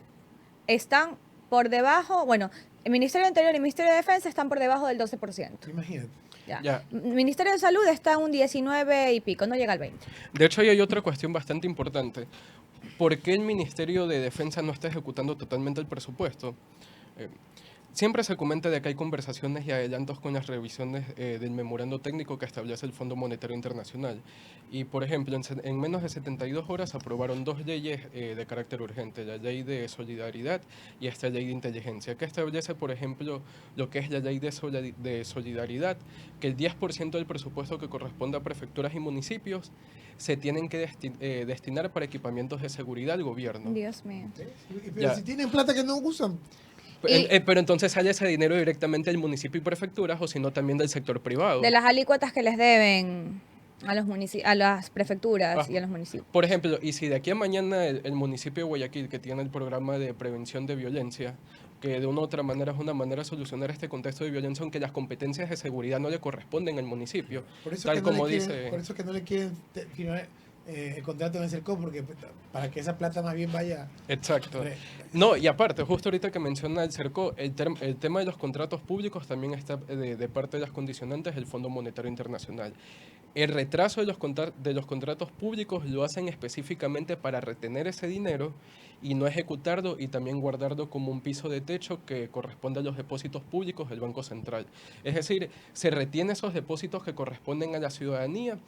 F: están por debajo, bueno, el Ministerio del Interior y el Ministerio de Defensa están por debajo del 12%.
D: Imagínate.
F: Ya. Ministerio de Salud está en un 19 y pico, no llega al 20.
I: De hecho, ahí hay otra cuestión bastante importante. ¿Por qué el Ministerio de Defensa no está ejecutando totalmente el presupuesto? Siempre se comenta de que hay conversaciones y adelantos con las revisiones del memorando técnico que establece el Fondo Monetario Internacional. Y, por ejemplo, en menos de 72 horas aprobaron 2 leyes de carácter urgente, la ley de solidaridad y esta ley de inteligencia, que establece, por ejemplo, lo que es la ley de solidaridad, que el 10% del presupuesto que corresponde a prefecturas y municipios se tienen que destinar para equipamientos de seguridad al gobierno.
F: Dios mío.
D: Pero si tienen plata que no usan.
I: Pero entonces sale ese dinero directamente del municipio y prefecturas, o si no también del sector privado.
F: De las alícuotas que les deben a los a las prefecturas y a los municipios.
I: Por ejemplo, y si de aquí a mañana el municipio de Guayaquil, que tiene el programa de prevención de violencia, que de una u otra manera es una manera de solucionar este contexto de violencia, aunque las competencias de seguridad no le corresponden al municipio,
D: Por eso,
I: tal
D: que no
I: como
D: le quieren,
I: dice...
D: por eso que no le quieren firmar el contrato en el CERCO, porque para que esa plata más bien vaya...
I: Exacto. No, y aparte, justo ahorita que menciona el CERCO, el tema de los contratos públicos también está de parte de las condicionantes del Fondo Monetario Internacional. El retraso de los contratos públicos lo hacen específicamente para retener ese dinero y no ejecutarlo y también guardarlo como un piso de techo que corresponde a los depósitos públicos del Banco Central. Es decir, se retiene esos depósitos que corresponden a la ciudadanía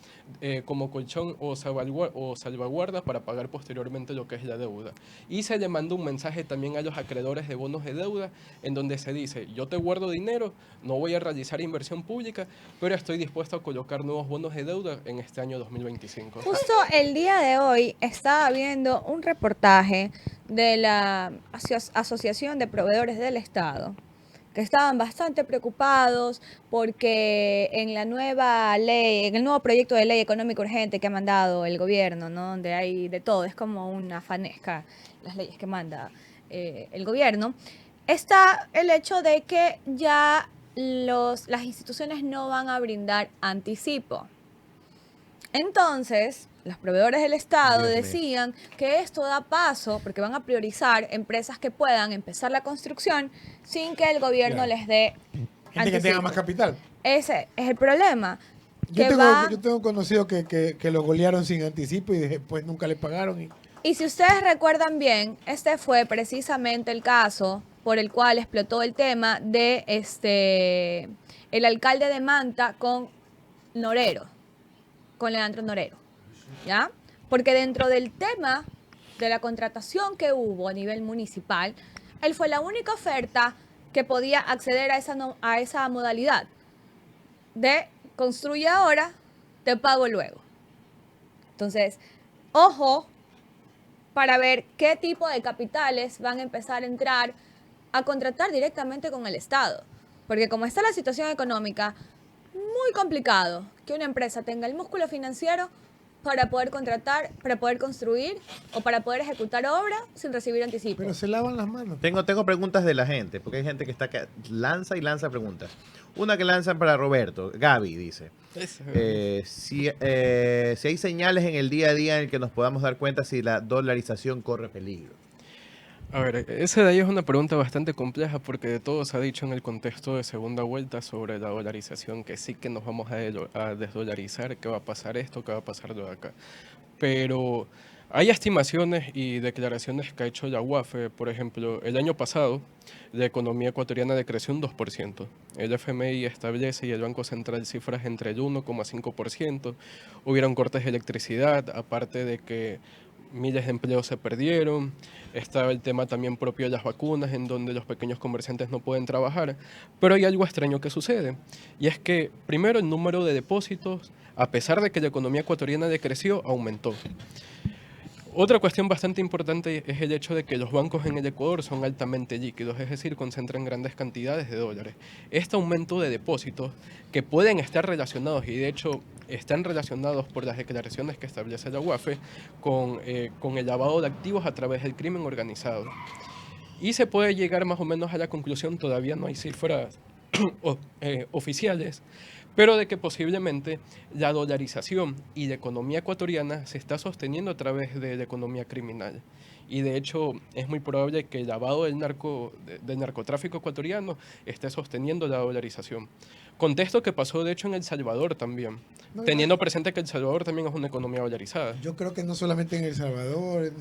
I: como colchón o salvaguarda para pagar posteriormente lo que es la deuda. Y se le manda un mensaje también a los acreedores de bonos de deuda en donde se dice, yo te guardo dinero, no voy a realizar inversión pública, pero estoy dispuesto a colocar nuevos bonos de deuda en este año 2025.
F: Justo el día de hoy estaba viendo un reportaje de la Asociación de Proveedores del Estado, que estaban bastante preocupados porque en la nueva ley, en el nuevo proyecto de ley económica urgente que ha mandado el gobierno, ¿no? Donde hay de todo, es como una fanesca las leyes que manda el gobierno, está el hecho de que ya las instituciones no van a brindar anticipo. Entonces, los proveedores del Estado decían que esto da paso, porque van a priorizar empresas que puedan empezar la construcción sin que el gobierno les dé
D: Gente que tenga más capital.
F: Ese es el problema.
D: Yo tengo conocido que lo golearon sin anticipo y después nunca le pagaron.
F: Y si ustedes recuerdan bien, este fue precisamente el caso por el cual explotó el tema de el alcalde de Manta con Norero, con Leandro Norero, ¿ya? Porque dentro del tema de la contratación que hubo a nivel municipal, él fue la única oferta que podía acceder a esa modalidad de construye ahora, te pago luego. Entonces, ojo para ver qué tipo de capitales van a empezar a entrar a contratar directamente con el Estado. Porque como está la situación económica, muy complicado que una empresa tenga el músculo financiero para poder contratar, para poder construir o para poder ejecutar obra sin recibir anticipo.
D: Pero se lavan las manos.
E: Tengo preguntas de la gente, porque hay gente que lanza y lanza preguntas. Una que lanzan para Roberto, Gaby dice, si hay señales en el día a día en el que nos podamos dar cuenta si la dolarización corre peligro.
I: A ver, esa de ahí es una pregunta bastante compleja porque de todo se ha dicho en el contexto de segunda vuelta sobre la dolarización, que sí que nos vamos a desdolarizar, que va a pasar esto, que va a pasar lo de acá. Pero hay estimaciones y declaraciones que ha hecho la UAFE. Por ejemplo, el año pasado la economía ecuatoriana decreció un 2%. El FMI establece y el Banco Central cifras entre el 1,5%. Hubieron cortes de electricidad, aparte de que miles de empleos se perdieron. Estaba el tema también propio de las vacunas, en donde los pequeños comerciantes no pueden trabajar. Pero hay algo extraño que sucede, y es que primero el número de depósitos, a pesar de que la economía ecuatoriana decreció, aumentó. Otra cuestión bastante importante es el hecho de que los bancos en el Ecuador son altamente líquidos, es decir, concentran grandes cantidades de dólares. Este aumento de depósitos, que pueden estar relacionados, y de hecho están relacionados por las declaraciones que establece la UAFE, con el lavado de activos a través del crimen organizado. Y se puede llegar más o menos a la conclusión, todavía no hay cifras oficiales, pero de que posiblemente la dolarización y la economía ecuatoriana se está sosteniendo a través de la economía criminal. Y de hecho es muy probable que el lavado del narcotráfico ecuatoriano esté sosteniendo la dolarización. Contexto que pasó de hecho en El Salvador también, teniendo presente que El Salvador también es una economía dolarizada.
D: Yo creo que no solamente en El Salvador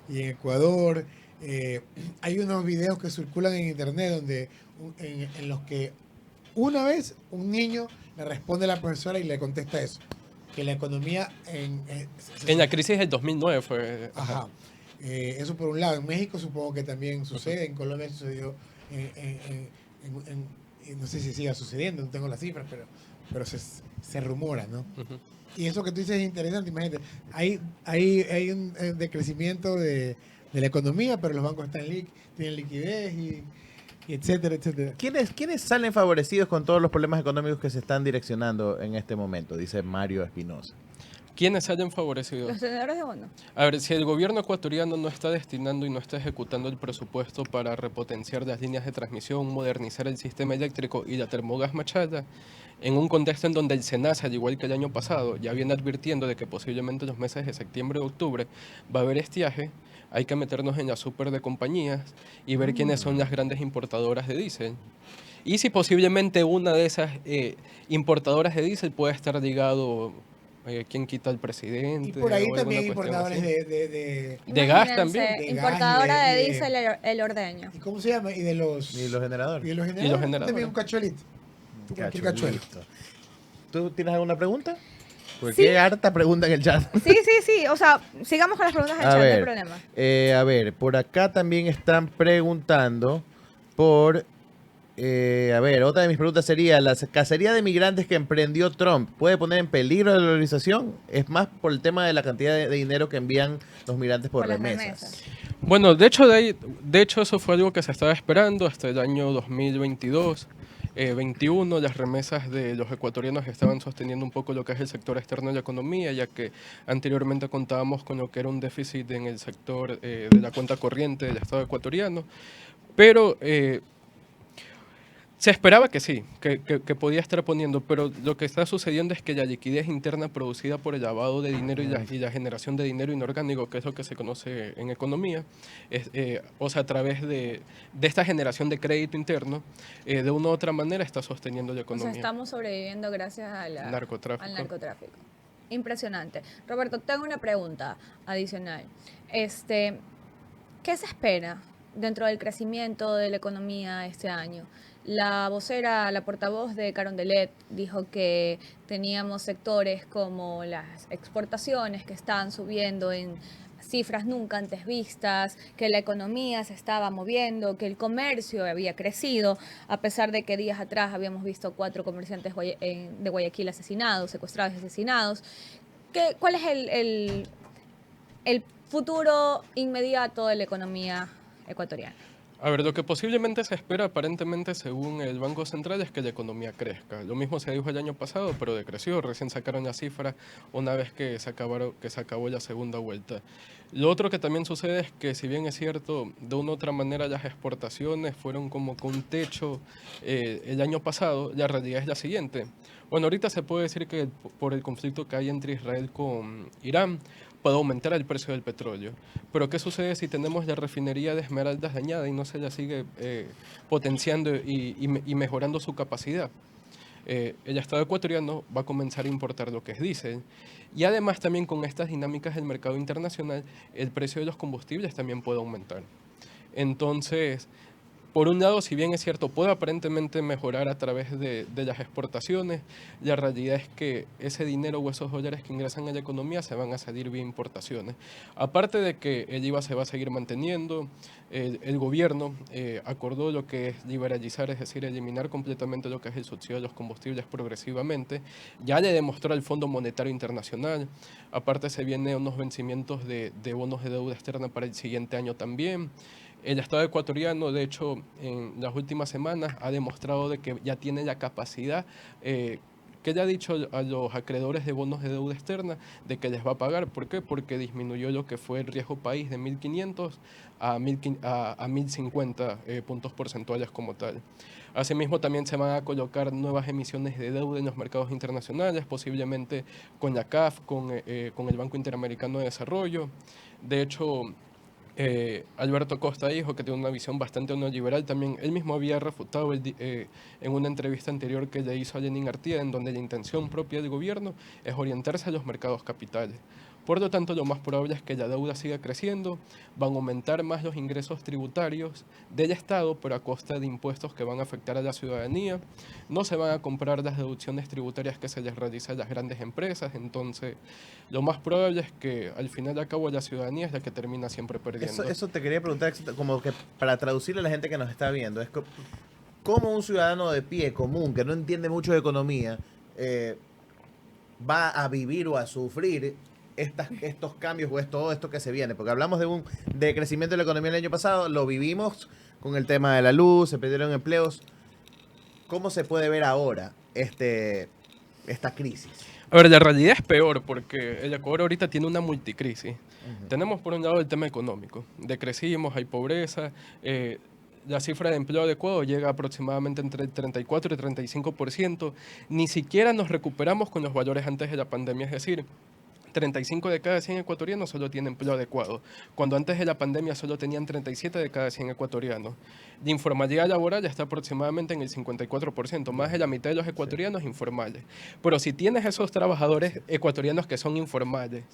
D: y en Ecuador. Hay unos videos que circulan en internet donde en los que una vez un niño le responde a la profesora y le contesta eso, que la economía
I: en la crisis del 2009 fue...
D: Ajá. Eso por un lado. En México supongo que también sucede, en Colombia sucedió, no sé si siga sucediendo, no tengo las cifras, pero se rumora, ¿no? Y eso que tú dices es interesante, imagínate, hay un decrecimiento de la economía, pero los bancos tienen liquidez y etcétera, etcétera.
E: ¿Quiénes salen favorecidos con todos los problemas económicos que se están direccionando en este momento? Dice Mario Espinosa.
I: ¿Quiénes se hayan favorecido?
F: Los tenedores de bono.
I: A ver, si el gobierno ecuatoriano no está destinando y no está ejecutando el presupuesto para repotenciar las líneas de transmisión, modernizar el sistema eléctrico y la termogas Machala, en un contexto en donde el SENASA, al igual que el año pasado, ya viene advirtiendo de que posiblemente los meses de septiembre y octubre va a haber estiaje, hay que meternos en la super de compañías y ver quiénes son las grandes importadoras de diésel. Y si posiblemente una de esas importadoras de diésel puede estar ligado, quién quita al presidente.
D: Y por ahí
I: o alguna
D: también
I: cuestión
D: importadores
I: así. De gas también.
D: De
F: Importadora
D: gas y
F: de
D: de-
F: diésel el ordeño.
D: ¿Y cómo se llama? Y de los...
E: Y los generadores.
D: Y de los
I: Y los
D: generadores.
I: generadores.
D: También un cachuelito. Cualquier cachuelo.
E: ¿Tú tienes alguna pregunta? Porque
F: Sí.
E: qué harta pregunta en el chat.
F: Sí. O sea, sigamos con las preguntas del
E: A
F: chat, no hay
E: ver,
F: problema.
E: a ver, por acá también están preguntando por... a ver, otra de mis preguntas sería, ¿la cacería de migrantes que emprendió Trump puede poner en peligro la dolarización? Es más por el tema de la cantidad de dinero que envían los migrantes por
F: las
E: remesas.
I: Bueno, de hecho eso fue algo que se estaba esperando hasta el año 2022. 21, las remesas de los ecuatorianos estaban sosteniendo un poco lo que es el sector externo de la economía, ya que anteriormente contábamos con lo que era un déficit en el sector de la cuenta corriente del Estado ecuatoriano, pero se esperaba que sí, que podía estar poniendo, pero lo que está sucediendo es que la liquidez interna producida por el lavado de dinero y la generación de dinero inorgánico, que es lo que se conoce en economía, o sea, a través de esta generación de crédito interno, de una u otra manera está sosteniendo la
F: O
I: economía.
F: sea, estamos sobreviviendo gracias a al narcotráfico. Impresionante. Roberto, tengo una pregunta adicional. ¿Qué se espera dentro del crecimiento de la economía este año? La vocera, la portavoz de Carondelet dijo que teníamos sectores como las exportaciones que están subiendo en cifras nunca antes vistas, que la economía se estaba moviendo, que el comercio había crecido, a pesar de que días atrás habíamos visto 4 comerciantes de Guayaquil asesinados, secuestrados y asesinados. ¿Cuál es el futuro inmediato de la economía ecuatoriana?
I: A ver, lo que posiblemente se espera aparentemente según el Banco Central es que la economía crezca. Lo mismo se dijo el año pasado, pero decreció. Recién sacaron la cifra una vez que se acabó la segunda vuelta. Lo otro que también sucede es que, si bien es cierto, de una u otra manera las exportaciones fueron como con un techo el año pasado, la realidad es la siguiente. Bueno, ahorita se puede decir que por el conflicto que hay entre Israel con Irán, puede aumentar el precio del petróleo. Pero ¿qué sucede si tenemos la refinería de Esmeraldas dañada y no se la sigue potenciando y mejorando su capacidad? El Estado ecuatoriano va a comenzar a importar lo que es diésel. Y además también con estas dinámicas del mercado internacional, el precio de los combustibles también puede aumentar. Entonces, por un lado, si bien es cierto, puede aparentemente mejorar a través de las exportaciones, la realidad es que ese dinero o esos dólares que ingresan a la economía se van a salir vía importaciones. Aparte de que el IVA se va a seguir manteniendo, el gobierno acordó lo que es liberalizar, es decir, eliminar completamente lo que es el subsidio de los combustibles progresivamente. Ya le demostró al Fondo Monetario Internacional. Aparte se vienen unos vencimientos de bonos de deuda externa para el siguiente año también. El Estado ecuatoriano, de hecho, en las últimas semanas ha demostrado de que ya tiene la capacidad, que ya ha dicho a los acreedores de bonos de deuda externa, de que les va a pagar. ¿Por qué? Porque disminuyó lo que fue el riesgo país de 1.500 a 1.050 puntos porcentuales como tal. Asimismo, también se van a colocar nuevas emisiones de deuda en los mercados internacionales, posiblemente con la CAF, con el Banco Interamericano de Desarrollo. De hecho, Alberto Costa dijo que tiene una visión bastante neoliberal. También él mismo había refutado en una entrevista anterior que le hizo a Lenin Artieda, en donde la intención propia del gobierno es orientarse a los mercados capitales. Por lo tanto, lo más probable es que la deuda siga creciendo, van a aumentar más los ingresos tributarios del Estado, pero a costa de impuestos que van a afectar a la ciudadanía. No se van a comprar las deducciones tributarias que se les realizan a las grandes empresas, entonces lo más probable es que al final de cabo la ciudadanía es la que termina siempre perdiendo.
E: Eso te quería preguntar, como que para traducirle a la gente que nos está viendo, es cómo un ciudadano de pie común que no entiende mucho de economía va a vivir o a sufrir estos cambios o todo esto que se viene, porque hablamos de crecimiento de la economía el año pasado, lo vivimos con el tema de la luz, se perdieron empleos. ¿Cómo se puede ver ahora esta crisis?
I: A ver, la realidad es peor porque el Ecuador ahorita tiene una multicrisis. Tenemos por un lado el tema económico. Decrecimos, hay pobreza, la cifra de empleo adecuado llega aproximadamente entre el 34 y 35%. Ni siquiera nos recuperamos con los valores antes de la pandemia, es decir, 35 de cada 100 ecuatorianos solo tienen empleo adecuado, cuando antes de la pandemia solo tenían 37 de cada 100 ecuatorianos. La informalidad laboral está aproximadamente en el 54%, más de la mitad de los ecuatorianos informales. Pero si tienes esos trabajadores ecuatorianos que son informales,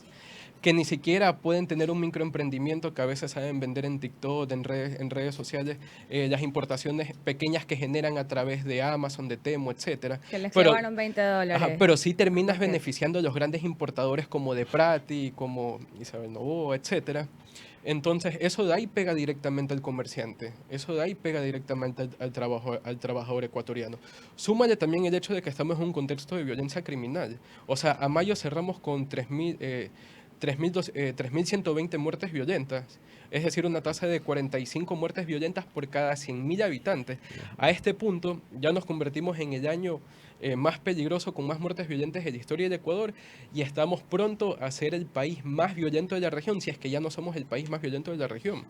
I: que ni siquiera pueden tener un microemprendimiento que a veces saben vender en TikTok, en redes sociales, las importaciones pequeñas que generan a través de Amazon, de Temo, etcétera.
F: Que les
I: Pero-
F: llevaron $20.
I: Ajá, pero sí terminas
F: Ok.
I: beneficiando a los grandes importadores como de Prati, como Isabel Novoa, etcétera. Entonces, eso da y pega directamente al comerciante, eso da y pega directamente al trabajador ecuatoriano. Súmale también el hecho de que estamos en un contexto de violencia criminal. O sea, a mayo cerramos con 3.120 muertes violentas, es decir, una tasa de 45 muertes violentas por cada 100.000 habitantes. A este punto ya nos convertimos en el año más peligroso, con más muertes violentas de la historia del Ecuador, y estamos pronto a ser el país más violento de la región, si es que ya no somos el país más violento de la región.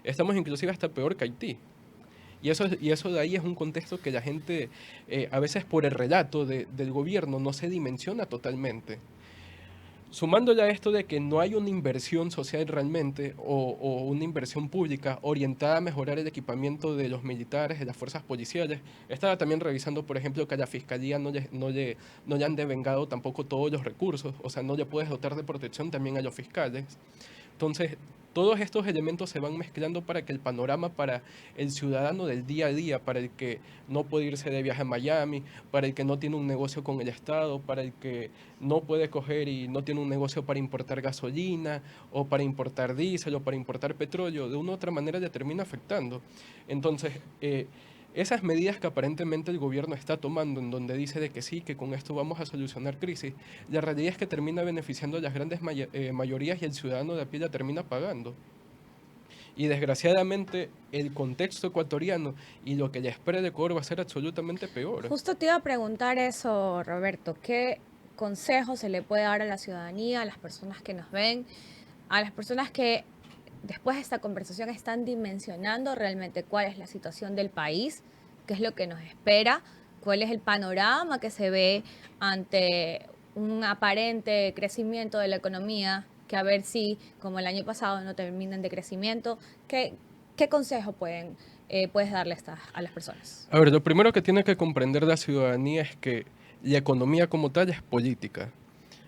I: Estamos inclusive hasta peor que Haití. Y eso de ahí es un contexto que la gente, a veces por el relato del gobierno, no se dimensiona totalmente. Sumándole a esto de que no hay una inversión social realmente o una inversión pública orientada a mejorar el equipamiento de los militares, de las fuerzas policiales. Estaba también revisando, por ejemplo, que a la Fiscalía no le han devengado tampoco todos los recursos, o sea, no le puedes dotar de protección también a los fiscales. Entonces, todos estos elementos se van mezclando para que el panorama para el ciudadano del día a día, para el que no puede irse de viaje a Miami, para el que no tiene un negocio con el Estado, para el que no puede coger y no tiene un negocio para importar gasolina o para importar diésel o para importar petróleo, de una u otra manera le termina afectando. Entonces, esas medidas que aparentemente el gobierno está tomando, en donde dice de que sí, que con esto vamos a solucionar crisis, la realidad es que termina beneficiando a las grandes mayorías y el ciudadano de a pie la termina pagando. Y desgraciadamente el contexto ecuatoriano y lo que le espera el Ecuador va a ser absolutamente peor.
F: Justo te iba a preguntar eso, Roberto. ¿Qué consejo se le puede dar a la ciudadanía, a las personas que nos ven, a las personas que después de esta conversación están dimensionando realmente cuál es la situación del país, qué es lo que nos espera, cuál es el panorama que se ve ante un aparente crecimiento de la economía, que a ver si, como el año pasado, no terminan de crecimiento? ¿Qué consejo puedes darle a las personas?
I: A ver, lo primero que tiene que comprender la ciudadanía es que la economía como tal es política.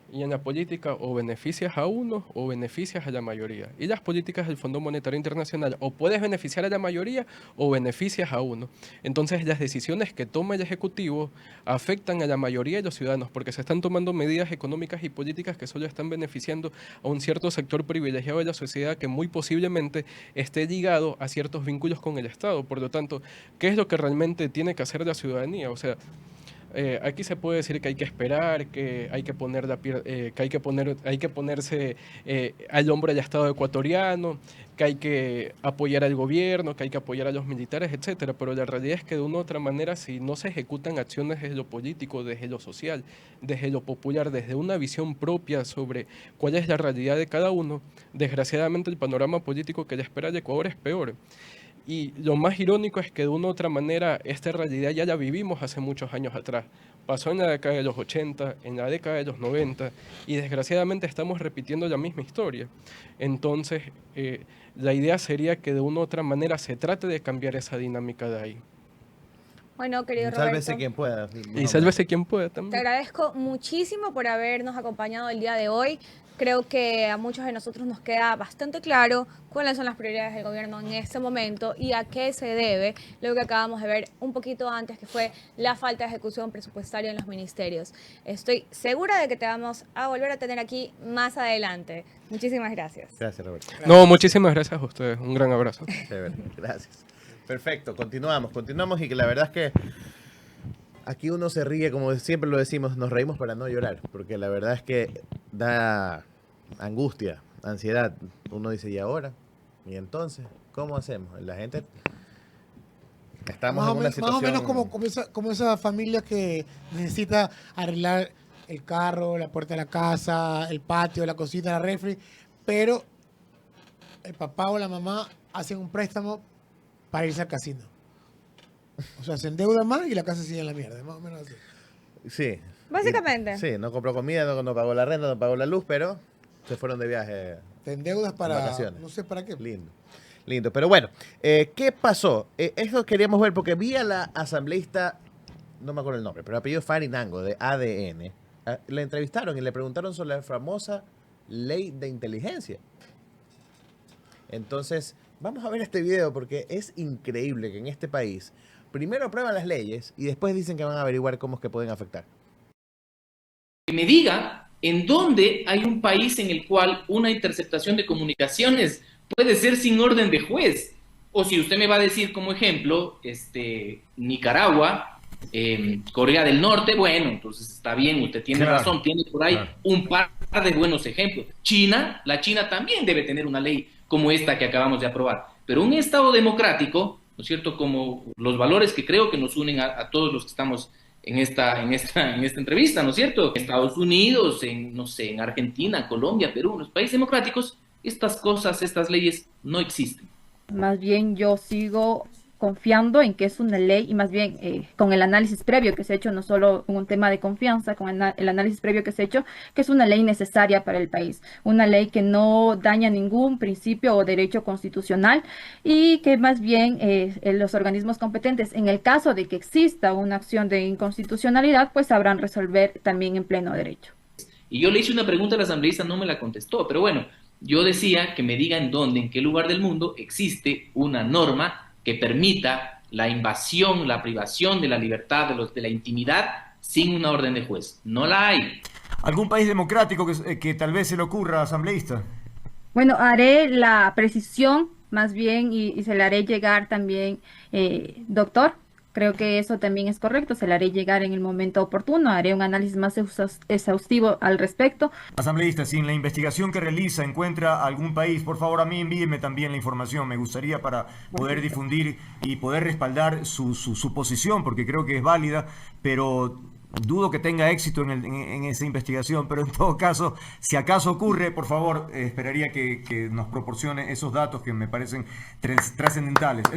I: Y en la política o beneficias a uno o beneficias a la mayoría. Y las políticas del Fondo Monetario Internacional o puedes beneficiar a la mayoría o beneficias a uno. Entonces las decisiones que toma el Ejecutivo afectan a la mayoría de los ciudadanos porque se están tomando medidas económicas y políticas que solo están beneficiando a un cierto sector privilegiado de la sociedad que muy posiblemente esté ligado a ciertos vínculos con el Estado. Por lo tanto, ¿qué es lo que realmente tiene que hacer la ciudadanía? O sea, aquí se puede decir que hay que esperar, que hay que hay que ponerse al hombro del Estado ecuatoriano, que hay que apoyar al gobierno, que hay que apoyar a los militares, etcétera. Pero la realidad es que de una u otra manera, si no se ejecutan acciones desde lo político, desde lo social, desde lo popular, desde una visión propia sobre cuál es la realidad de cada uno, desgraciadamente el panorama político que le espera al Ecuador es peor. Y lo más irónico es que de una u otra manera esta realidad ya la vivimos hace muchos años atrás. Pasó en la década de los 80, en la década de los 90 y desgraciadamente estamos repitiendo la misma historia. Entonces, la idea sería que de una u otra manera se trate de cambiar esa dinámica de ahí.
F: Bueno, querido
E: Sálvese
F: Roberto,
E: quien pueda.
I: Y sálvese quien pueda
F: te
I: también.
F: agradezco muchísimo por habernos acompañado el día de hoy. Creo que a muchos de nosotros nos queda bastante claro cuáles son las prioridades del gobierno en este momento y a qué se debe lo que acabamos de ver un poquito antes, que fue la falta de ejecución presupuestaria en los ministerios. Estoy segura de que te vamos a volver a tener aquí más adelante. Muchísimas gracias.
E: Gracias, Roberto.
I: No, muchísimas gracias a ustedes. Un gran abrazo.
E: Chévere, gracias. Perfecto, continuamos y que la verdad es que aquí uno se ríe, como siempre lo decimos, nos reímos para no llorar, porque la verdad es que da angustia, ansiedad. Uno dice, ¿y ahora? ¿Y entonces? ¿Cómo hacemos? La gente... Estamos en una situación...
D: Más o menos como esa familia que necesita arreglar el carro, la puerta de la casa, el patio, la cocina, la refri, pero el papá o la mamá hacen un préstamo para irse al casino. O sea, se endeuda más y la casa sigue en la mierda, más o menos así.
E: Sí.
F: Básicamente.
E: Sí, no compró comida, no pagó la renta, no pagó la luz, pero se fueron de viaje.
D: Te endeudas para
E: vacaciones.
D: no sé para qué.
E: Lindo. Lindo. Pero bueno, ¿qué pasó? Eso queríamos ver porque vi a la asambleísta, no me acuerdo el nombre, pero apellido Farinango, de ADN. Le entrevistaron y le preguntaron sobre la famosa ley de inteligencia. Entonces, vamos a ver este video porque es increíble que en este país primero aprueban las leyes y después dicen que van a averiguar cómo es que pueden afectar.
J: Que me diga en dónde hay un país en el cual una interceptación de comunicaciones puede ser sin orden de juez. O si usted me va a decir como ejemplo, Nicaragua, Corea del Norte, bueno, entonces está bien, usted tiene razón, tiene por ahí un par de buenos ejemplos. China, la China también debe tener una ley como esta que acabamos de aprobar. Pero un Estado democrático, ¿no es cierto?, como los valores que creo que nos unen a todos los que estamos en esta entrevista, ¿no es cierto? En Estados Unidos, no sé, en Argentina, Colombia, Perú, en los países democráticos, estas cosas, estas leyes no existen.
K: Más bien yo sigo confiando en que es una ley y más bien con el análisis previo que se ha hecho, no solo con un tema de confianza, con el análisis previo que se ha hecho, que es una ley necesaria para el país, una ley que no daña ningún principio o derecho constitucional y que más bien los organismos competentes, en el caso de que exista una acción de inconstitucionalidad, pues sabrán resolver también en pleno derecho.
J: Y yo le hice una pregunta a la asambleísta, no me la contestó, pero bueno, yo decía que me diga en dónde, en qué lugar del mundo existe una norma que permita la invasión, la privación de la libertad, de la intimidad, sin una orden de juez. No la hay.
L: ¿Algún país democrático que tal vez se le ocurra, asambleísta?
K: Bueno, haré la precisión más bien y se la haré llegar también, doctor. Creo que eso también es correcto, se la haré llegar en el momento oportuno, haré un análisis más exhaustivo al respecto.
L: Asambleísta, si en la investigación que realiza encuentra algún país, por favor a mí envíeme también la información, me gustaría para poder difundir y poder respaldar su posición, porque creo que es válida, pero dudo que tenga éxito en esa investigación, pero en todo caso, si acaso ocurre, por favor, esperaría que nos proporcione esos datos que me parecen trascendentales.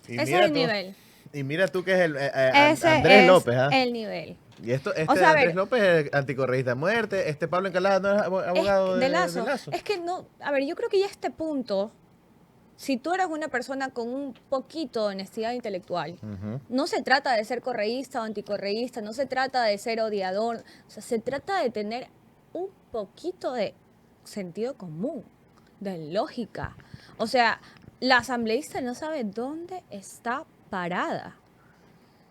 F: Ese es el nivel.
E: Y mira tú que es
F: Ese
E: Andrés
F: es
E: López, ¿ah?
F: el nivel.
E: Y esto,
F: O sea,
E: Andrés López es anticorreísta de muerte, Pablo Encalada no es abogado
F: de
E: de
F: Lazo.
E: Lazo.
F: Es que no, a ver, yo creo que ya a este punto, si tú eres una persona con un poquito de honestidad intelectual, no se trata de ser correísta o anticorreísta, no se trata de ser odiador, o sea, se trata de tener un poquito de sentido común, de lógica. O sea, la asambleísta no sabe dónde está parada.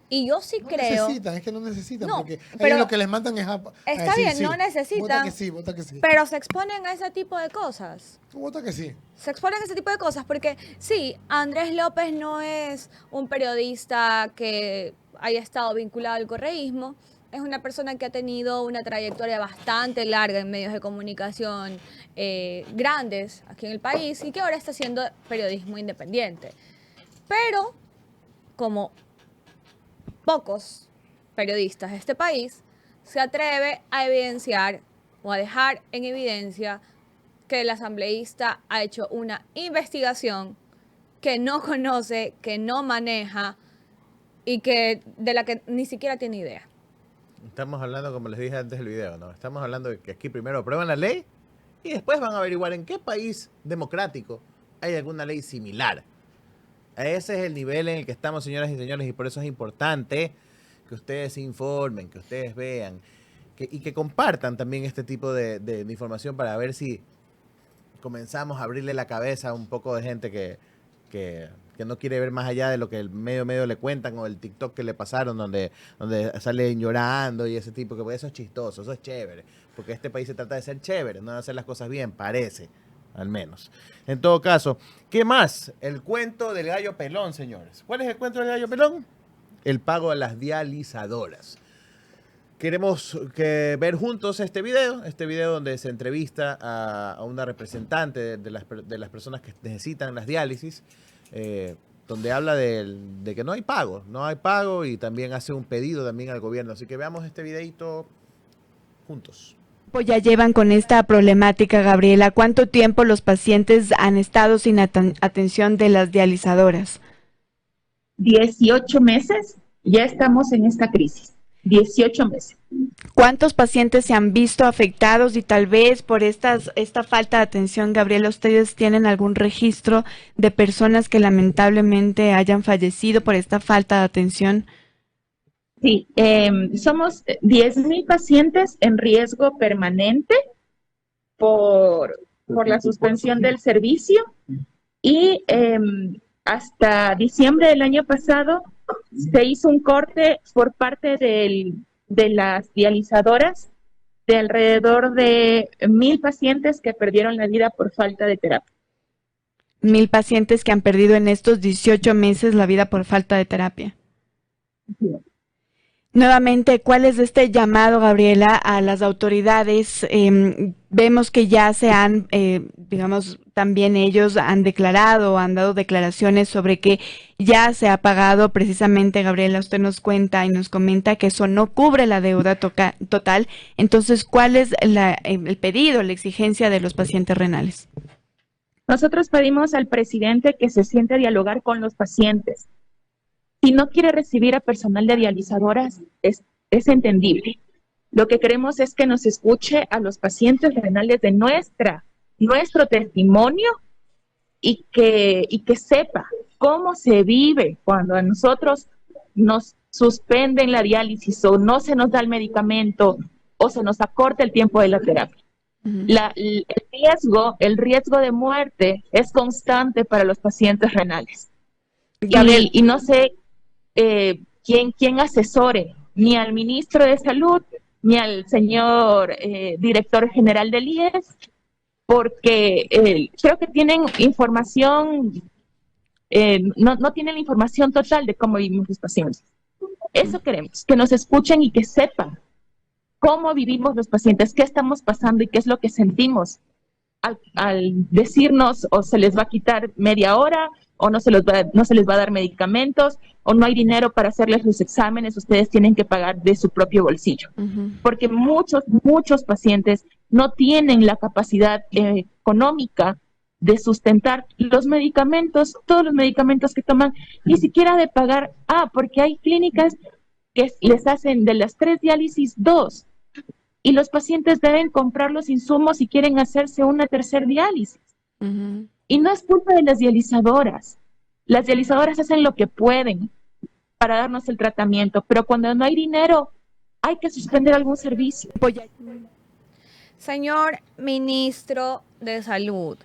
F: Y yo sí creo...
D: Es que no necesitan,
F: No,
D: porque
F: pero
D: ellos lo que les mandan es a
F: está
D: decir,
F: bien,
D: sí,
F: no necesitan,
D: vota que sí.
F: pero se exponen a ese tipo de cosas.
D: Vota que sí.
F: Se exponen a ese tipo de cosas porque sí, Andrés López no es un periodista que haya estado vinculado al correísmo, es una persona que ha tenido una trayectoria bastante larga en medios de comunicación grandes aquí en el país y que ahora está haciendo periodismo independiente. Pero, como pocos periodistas de este país, se atreve a evidenciar o a dejar en evidencia que el asambleísta ha hecho una investigación que no conoce, que no maneja y de la que ni siquiera tiene idea.
E: Estamos hablando, como les dije antes del video, ¿no? Estamos hablando de que aquí primero aprueban la ley y después van a averiguar en qué país democrático hay alguna ley similar. Ese es el nivel en el que estamos, señoras y señores, y por eso es importante que ustedes se informen, que ustedes vean y que compartan también este tipo de información para ver si comenzamos a abrirle la cabeza a un poco de gente que no quiere ver más allá de lo que el medio le cuentan o el TikTok que le pasaron donde salen llorando y ese tipo, que eso es chistoso, eso es chévere, porque este país se trata de ser chévere, no de hacer las cosas bien, parece, al menos. En todo caso, ¿qué más? El cuento del gallo pelón, señores. ¿Cuál es el cuento del gallo pelón? El pago a las dializadoras. Queremos ver juntos este video donde se entrevista a una representante de las personas que necesitan las diálisis. donde habla de que no hay pago y también hace un pedido también al gobierno. Así que veamos este videito juntos.
M: Pues ya llevan con esta problemática, Gabriela. ¿Cuánto tiempo los pacientes han estado sin atención de las dializadoras?
N: 18 meses, ya estamos en esta crisis. 18 meses.
M: ¿Cuántos pacientes se han visto afectados y tal vez por esta falta de atención, Gabriela, ustedes tienen algún registro de personas que lamentablemente hayan fallecido por esta falta de atención?
N: Sí, somos 10,000 pacientes en riesgo permanente por la suspensión del servicio y hasta diciembre del año pasado se hizo un corte por parte de las dializadoras de alrededor de 1,000 pacientes que perdieron la vida por falta de terapia.
M: 1,000 pacientes que han perdido en estos 18 meses la vida por falta de terapia.
N: Sí.
M: Nuevamente, ¿cuál es este llamado, Gabriela, a las autoridades? Vemos que ya se han, digamos, también ellos han declarado, han dado declaraciones sobre que ya se ha pagado precisamente, Gabriela, usted nos cuenta y nos comenta que eso no cubre la deuda total. Entonces, ¿cuál es el pedido, la exigencia de los pacientes renales?
N: Nosotros pedimos al presidente que se siente a dialogar con los pacientes. Si no quiere recibir a personal de dializadoras, es entendible. Lo que queremos es que nos escuche a los pacientes renales de nuestro testimonio y que sepa cómo se vive cuando a nosotros nos suspenden la diálisis o no se nos da el medicamento o se nos acorta el tiempo de la terapia. El riesgo de muerte es constante para los pacientes renales. Y no sé quién asesore ni al ministro de Salud ni al señor director general del IES, porque creo que tienen información, no tienen la información total de cómo vivimos los pacientes. Eso queremos, que nos escuchen y que sepan cómo vivimos los pacientes, qué estamos pasando y qué es lo que sentimos al decirnos o se les va a quitar media hora o no se les va a dar medicamentos o no hay dinero para hacerles los exámenes, ustedes tienen que pagar de su propio bolsillo. Porque muchos pacientes no tienen la capacidad económica de sustentar los medicamentos, todos los medicamentos que toman, ni siquiera de pagar, porque hay clínicas que les hacen de las 3 diálisis 2, y los pacientes deben comprar los insumos si quieren hacerse una tercera diálisis. Y no es culpa de las dializadoras. Las dializadoras hacen lo que pueden para darnos el tratamiento, pero cuando no hay dinero, hay que suspender algún servicio.
F: Señor Ministro de Salud,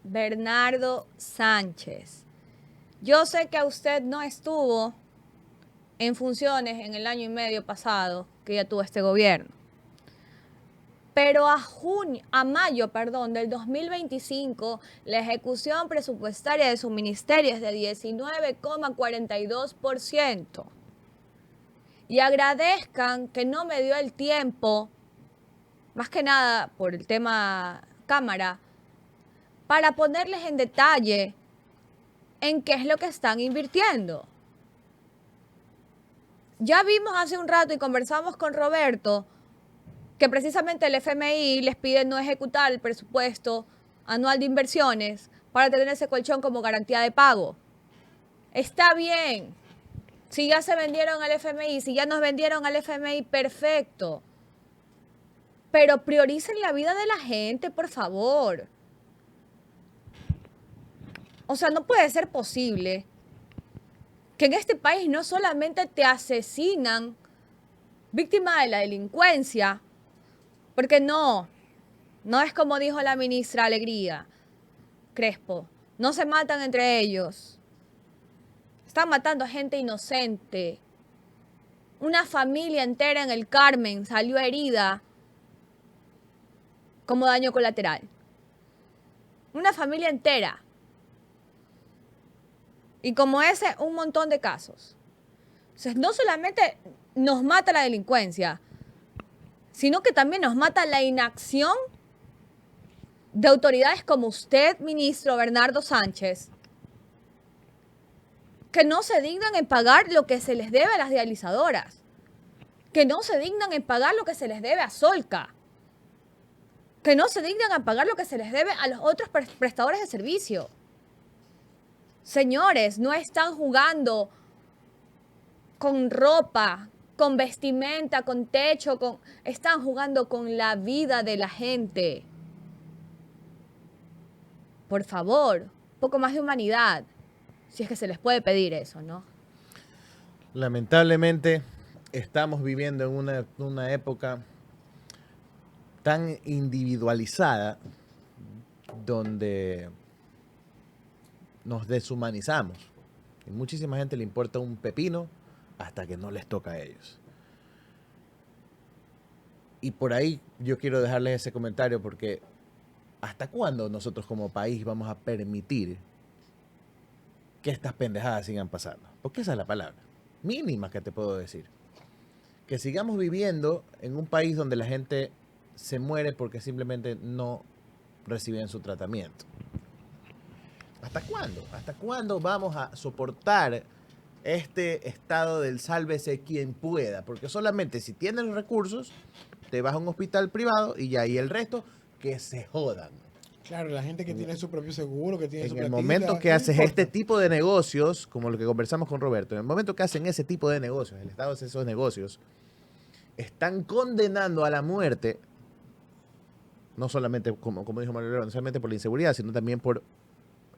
F: Bernardo Sánchez, yo sé que usted no estuvo en funciones en el año y medio pasado que ya tuvo este gobierno. Pero a mayo del 2025, la ejecución presupuestaria de su ministerio es de 19,42%. Y agradezcan que no me dio el tiempo, más que nada por el tema cámara, para ponerles en detalle en qué es lo que están invirtiendo. Ya vimos hace un rato y conversamos con Roberto que precisamente el FMI les pide no ejecutar el presupuesto anual de inversiones para tener ese colchón como garantía de pago. Está bien. Si ya se vendieron al FMI, si ya nos vendieron al FMI, perfecto. Pero prioricen la vida de la gente, por favor. O sea, no puede ser posible que en este país no solamente te asesinan víctima de la delincuencia, porque no es como dijo la ministra Alegría Crespo, no se matan entre ellos, están matando a gente inocente. Una familia entera en el Carmen salió herida como daño colateral. Una familia entera. Y como ese, un montón de casos. Entonces, no solamente nos mata la delincuencia, sino que también nos mata la inacción de autoridades como usted, ministro Bernardo Sánchez, que no se dignan en pagar lo que se les debe a las dializadoras, que no se dignan en pagar lo que se les debe a Solca, que no se dignan en pagar lo que se les debe a los otros prestadores de servicio. Señores, no están jugando con ropa, con vestimenta, con techo, están jugando con la vida de la gente. Por favor, un poco más de humanidad, si es que se les puede pedir eso, ¿no?
E: Lamentablemente, estamos viviendo en una época tan individualizada donde nos deshumanizamos. Y muchísima gente le importa un pepino hasta que no les toca a ellos. Y por ahí yo quiero dejarles ese comentario porque ¿hasta cuándo nosotros como país vamos a permitir que estas pendejadas sigan pasando? Porque esa es la palabra mínima que te puedo decir. Que sigamos viviendo en un país donde la gente se muere porque simplemente no reciben su tratamiento. ¿Hasta cuándo? ¿Hasta cuándo vamos a soportar este estado del sálvese quien pueda? Porque solamente si tienes los recursos, te vas a un hospital privado y ya, y el resto, que se jodan.
D: Claro, la gente que tiene su propio seguro, que tiene su
E: En el
D: platita,
E: momento que
D: no
E: haces
D: importa.
E: este tipo de negocios, como lo que conversamos con Roberto, en el momento que hacen ese tipo de negocios, el Estado hace esos negocios, están condenando a la muerte, no solamente, como dijo Mario León, no solamente por la inseguridad, sino también por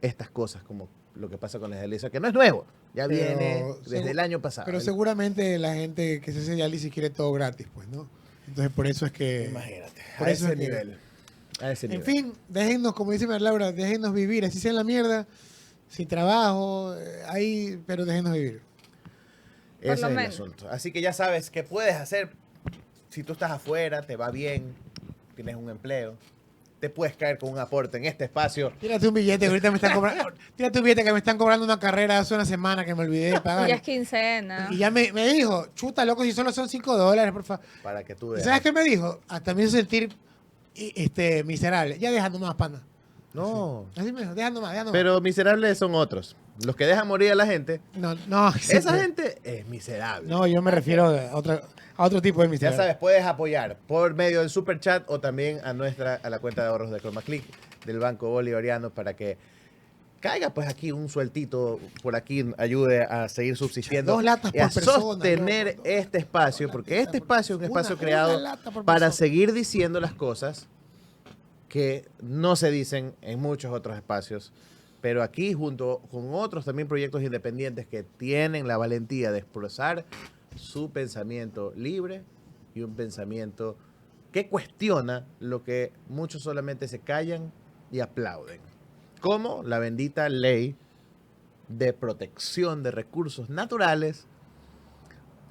E: estas cosas, como lo que pasa con la diálisis, que no es nuevo, ya viene desde el año pasado.
D: Pero seguramente la gente que se hace diálisis quiere todo gratis, pues, ¿no? Entonces, por eso es que...
E: Imagínate,
D: por
E: a
D: eso
E: ese
D: es que-
E: nivel. A ese
D: En
E: nivel.
D: fin, déjennos, como dice María Laura, déjennos vivir, así sea en la mierda, sin trabajo, ahí, pero déjennos vivir.
E: Ese es el asunto. Así que ya sabes qué puedes hacer si tú estás afuera, te va bien, tienes un empleo, te puedes caer con un aporte en este espacio.
D: Tírate un billete que ahorita me están cobrando. Tírate un billete que me están cobrando una carrera hace una semana que me olvidé de pagar.
F: Ya es quincena.
D: Y ya me dijo, chuta, loco, si solo son $5, por favor.
E: Para que tú
D: ¿Y
E: veas.
D: sabes qué me dijo? Hasta me hizo sentir miserable. Ya deja nomás, pana.
E: No.
D: Así me dijo, deja nomás.
E: Pero miserables son otros. Los que dejan morir a la gente.
D: No,
E: Esa gente es miserable.
D: No, yo me refiero a otro tipo de
E: Ya
D: miserable.
E: sabes, puedes apoyar por medio del super chat o también a la cuenta de ahorros de ChromaClick del Banco Bolivariano para que caiga pues aquí un sueltito por aquí, ayude a seguir subsistiendo
D: 2 latas
E: y a
D: por persona,
E: sostener este espacio, porque este espacio es un espacio
D: una
E: creado
D: lata por
E: para
D: persona.
E: seguir diciendo las cosas que no se dicen en muchos otros espacios, pero aquí junto con otros también proyectos independientes que tienen la valentía de expresar su pensamiento libre y un pensamiento que cuestiona lo que muchos solamente se callan y aplauden, como la bendita ley de protección de recursos naturales,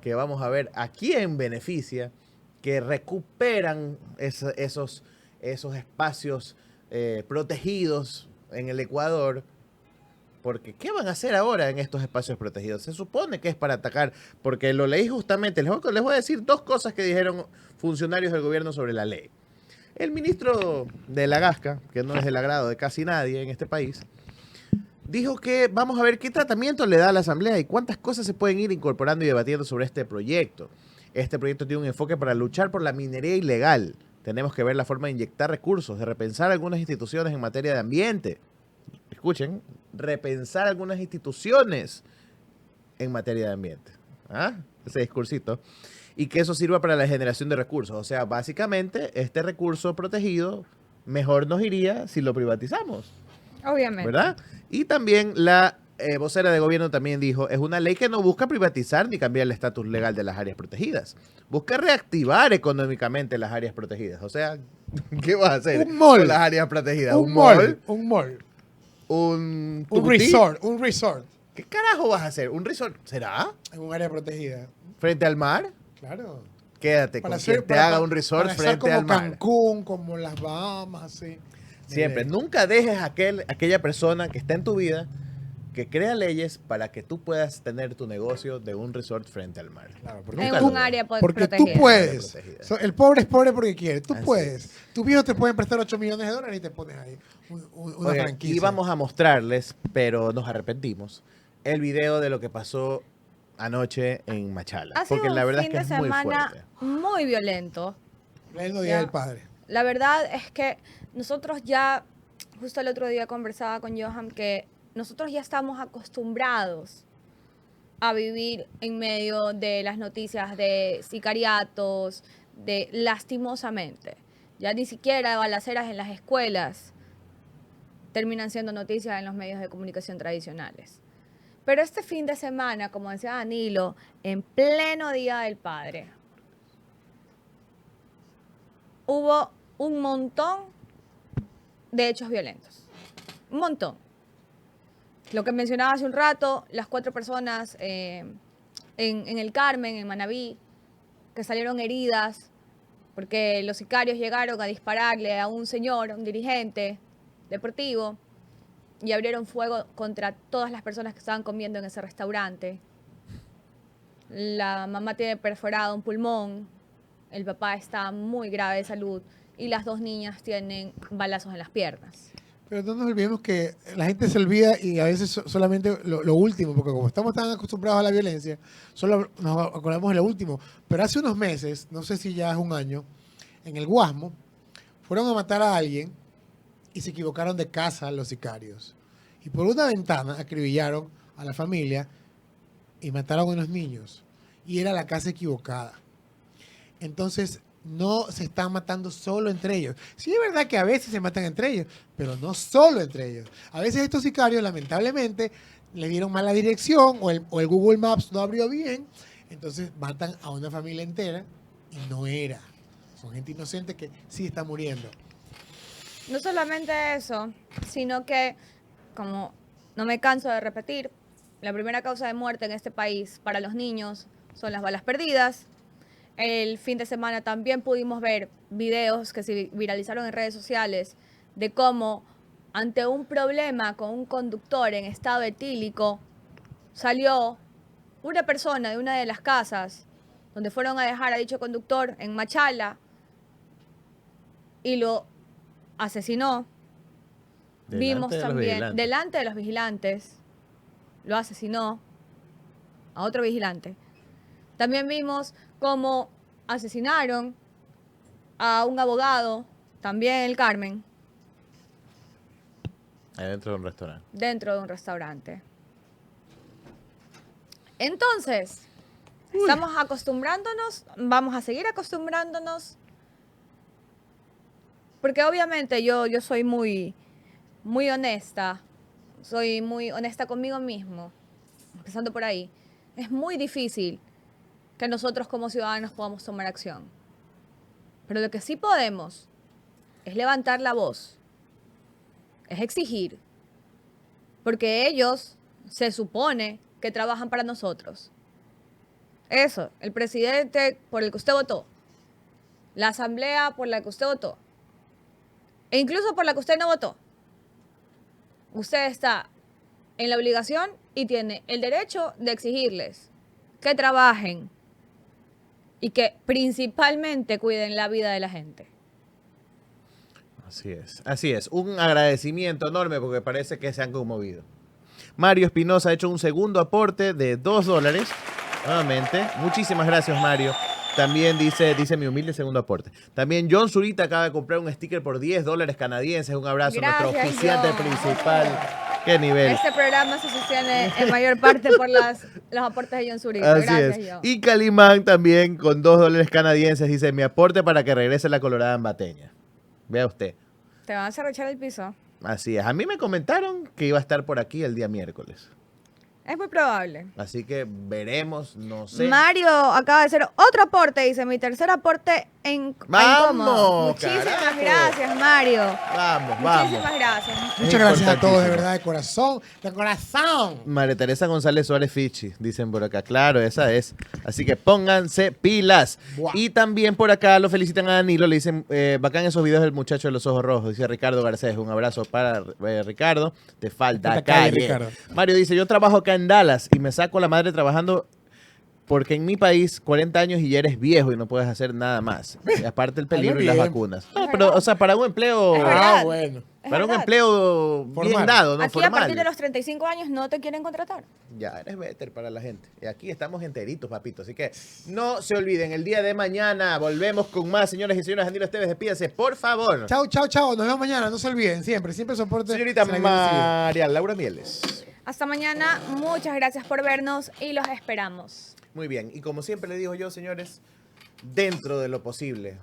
E: que vamos a ver a quién beneficia, que recuperan esos espacios protegidos en el Ecuador. Porque, ¿qué van a hacer ahora en estos espacios protegidos? Se supone que es para atacar, porque lo leí justamente. Les voy a decir 2 cosas que dijeron funcionarios del gobierno sobre la ley. El ministro de la Gasca, que no es del agrado de casi nadie en este país, dijo que vamos a ver qué tratamiento le da a la Asamblea y cuántas cosas se pueden ir incorporando y debatiendo sobre este proyecto. Este proyecto tiene un enfoque para luchar por la minería ilegal. Tenemos que ver la forma de inyectar recursos, de repensar algunas instituciones en materia de ambiente. Escuchen, repensar algunas instituciones en materia de ambiente. ¿Ah? Ese discursito. Y que eso sirva para la generación de recursos. O sea, básicamente, este recurso protegido mejor nos iría si lo privatizamos.
F: Obviamente.
E: ¿Verdad? Y también la vocera de gobierno también dijo, es una ley que no busca privatizar ni cambiar el estatus legal de las áreas protegidas. Busca reactivar económicamente las áreas protegidas. O sea, ¿qué vas a hacer
D: Un mall.
E: con las áreas protegidas?
D: Un mall. Un mall.
E: Un
D: Un resort. Un resort.
E: ¿Qué carajo vas a hacer? ¿Un resort? ¿Será?
D: En un área protegida.
E: ¿Frente al mar?
D: Claro.
E: Quédate con quien te haga un resort
D: para estar
E: frente
D: como
E: al mar.
D: Cancún, como las Bahamas, así.
E: Siempre. Nunca dejes a aquella persona que está en tu vida que crea leyes para que tú puedas tener tu negocio de un resort frente al mar.
D: Claro,
F: En un área
D: Porque
F: protegida.
D: tú puedes.
E: Protegida.
D: El pobre es pobre porque quiere. Tú
E: Así
D: puedes. Tus hijos te pueden prestar $8 millones y te pones ahí una
E: Oigan,
D: franquicia.
E: íbamos a mostrarles, pero nos arrepentimos, el video de lo que pasó anoche en Machala.
F: Ha sido
E: Porque la
F: un
E: verdad es
F: fin
E: que
F: de
E: es muy
F: semana
E: fuerte.
F: muy violento.
D: Pleno Día del Padre.
F: La verdad es que nosotros ya, justo el otro día conversaba con Johan, que nosotros ya estamos acostumbrados a vivir en medio de las noticias de sicariatos, de lastimosamente. Ya ni siquiera balaceras en las escuelas terminan siendo noticias en los medios de comunicación tradicionales. Pero este fin de semana, como decía Danilo, en pleno Día del Padre, hubo un montón de hechos violentos. Un montón. Lo que mencionaba hace un rato, las 4 personas en el Carmen, en Manabí, que salieron heridas porque los sicarios llegaron a dispararle a un señor, a un dirigente deportivo, y abrieron fuego contra todas las personas que estaban comiendo en ese restaurante. La mamá tiene perforado un pulmón, el papá está muy grave de salud y las 2 niñas tienen balazos en las piernas.
D: Pero no nos olvidemos que la gente se olvida y a veces solamente lo último, porque como estamos tan acostumbrados a la violencia, solo nos acordamos de lo último. Pero hace unos meses, no sé si ya es un año, en el Guasmo, fueron a matar a alguien y se equivocaron de casa los sicarios. Y por una ventana acribillaron a la familia y mataron a unos niños. Y era la casa equivocada. Entonces, no se están matando solo entre ellos. Sí es verdad que a veces se matan entre ellos, pero no solo entre ellos. A veces estos sicarios, lamentablemente, le dieron mala dirección o el Google Maps no abrió bien, entonces matan a una familia entera y no era. Son gente inocente que sí está muriendo.
F: No solamente eso, sino que, como no me canso de repetir, la primera causa de muerte en este país para los niños son las balas perdidas. El fin de semana también pudimos ver videos que se viralizaron en redes sociales de cómo ante un problema con un conductor en estado etílico salió una persona de una de las casas donde fueron a dejar a dicho conductor en Machala y lo asesinó. Vimos también delante de los vigilantes, lo asesinó a otro vigilante. También vimos cómo asesinaron a un abogado, también en el Carmen.
E: Ahí dentro de un restaurante.
F: Dentro de un restaurante. Entonces, estamos acostumbrándonos, vamos a seguir acostumbrándonos, porque obviamente yo soy muy honesta, soy muy honesta conmigo mismo, empezando por ahí. Es muy difícil que nosotros como ciudadanos podamos tomar acción. Pero lo que sí podemos es levantar la voz, es exigir, porque ellos se supone que trabajan para nosotros. Eso, el presidente por el que usted votó, la asamblea por la que usted votó, e incluso por la que usted no votó. Usted está en la obligación y tiene el derecho de exigirles que trabajen y que principalmente cuiden la vida de la gente.
E: Así es, así es. Un agradecimiento enorme porque parece que se han conmovido. Mario Espinosa ha hecho un segundo aporte de $2. Nuevamente, muchísimas gracias, Mario. También dice mi humilde segundo aporte. También John Zurita acaba de comprar un sticker por $10 canadienses. Un abrazo a nuestro oficiante principal. ¿Qué nivel?
F: Este programa se sostiene en mayor parte por los aportes de John Zurita.
E: Así
F: Gracias,
E: es.
F: John.
E: Y Calimán también con $2 canadienses dice mi aporte para que regrese la Colorada Ambateña. Vea usted.
F: Te van a hacer echar el piso.
E: Así es. A mí me comentaron que iba a estar por aquí el día miércoles.
F: Es muy probable.
E: Así que veremos, no sé.
F: Mario acaba de hacer otro aporte, dice, mi tercer aporte en
E: ¡Vamos,
F: Muchísimas
E: carajo!
F: gracias, Mario.
E: Vamos.
F: Muchísimas gracias.
D: Muchas gracias a todos, de verdad, de corazón, de corazón.
E: María Teresa González Suárez Fichi, dicen por acá. Claro, esa es. Así que pónganse pilas.
D: Buah.
E: Y también por acá lo felicitan a Danilo. Le dicen, bacán esos videos del muchacho de los ojos rojos. Dice Ricardo Garcés. Un abrazo para Ricardo. Te falta
D: Te
E: calle.
D: Ricardo.
E: Mario dice, yo trabajo acá en Dallas y me saco la madre trabajando Porque en mi país, 40 años y ya eres viejo y no puedes hacer nada más. Y aparte el peligro y las
D: bien.
E: vacunas. No, pero, o sea, para un empleo...
F: Es verdad.
D: bueno.
F: Es
E: Para un
F: verdad.
E: empleo bien
D: Formal.
E: dado, no
F: Aquí a
E: formal.
F: partir de los 35 años no te quieren contratar.
E: Ya, eres better para la gente. Y aquí estamos enteritos, papito. Así que no se olviden, el día de mañana volvemos con más, señores y señoras. Danilo Esteves, despídense, por favor.
D: Chao, chao, chao. Nos vemos mañana. No se olviden. Siempre soporte.
E: Señorita
D: se la quieren recibir.
E: María Laura Mieles.
F: Hasta mañana. Muchas gracias por vernos y los esperamos.
E: Muy bien. Y como siempre le digo yo, señores, dentro de lo posible,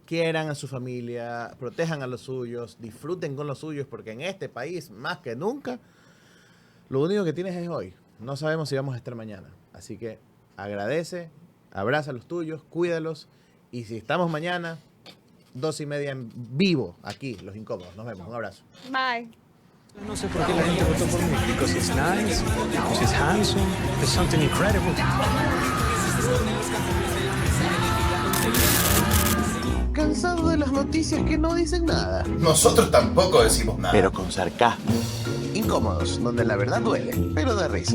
E: quieran a su familia, protejan a los suyos, disfruten con los suyos, porque en este país, más que nunca, lo único que tienes es hoy. No sabemos si vamos a estar mañana. Así que agradece, abraza a los tuyos, cuídalos. Y si estamos mañana, 2:30 en vivo, aquí, Los Incómodos. Nos vemos. Un abrazo.
F: Bye.
A: No sé por qué la gente votó por mí. Because he's nice, because he's handsome, there's something incredible.
B: Cansado de las noticias que no dicen nada.
C: Nosotros tampoco decimos nada.
B: Pero con sarcasmo. Incómodos, donde la verdad duele, pero da risa.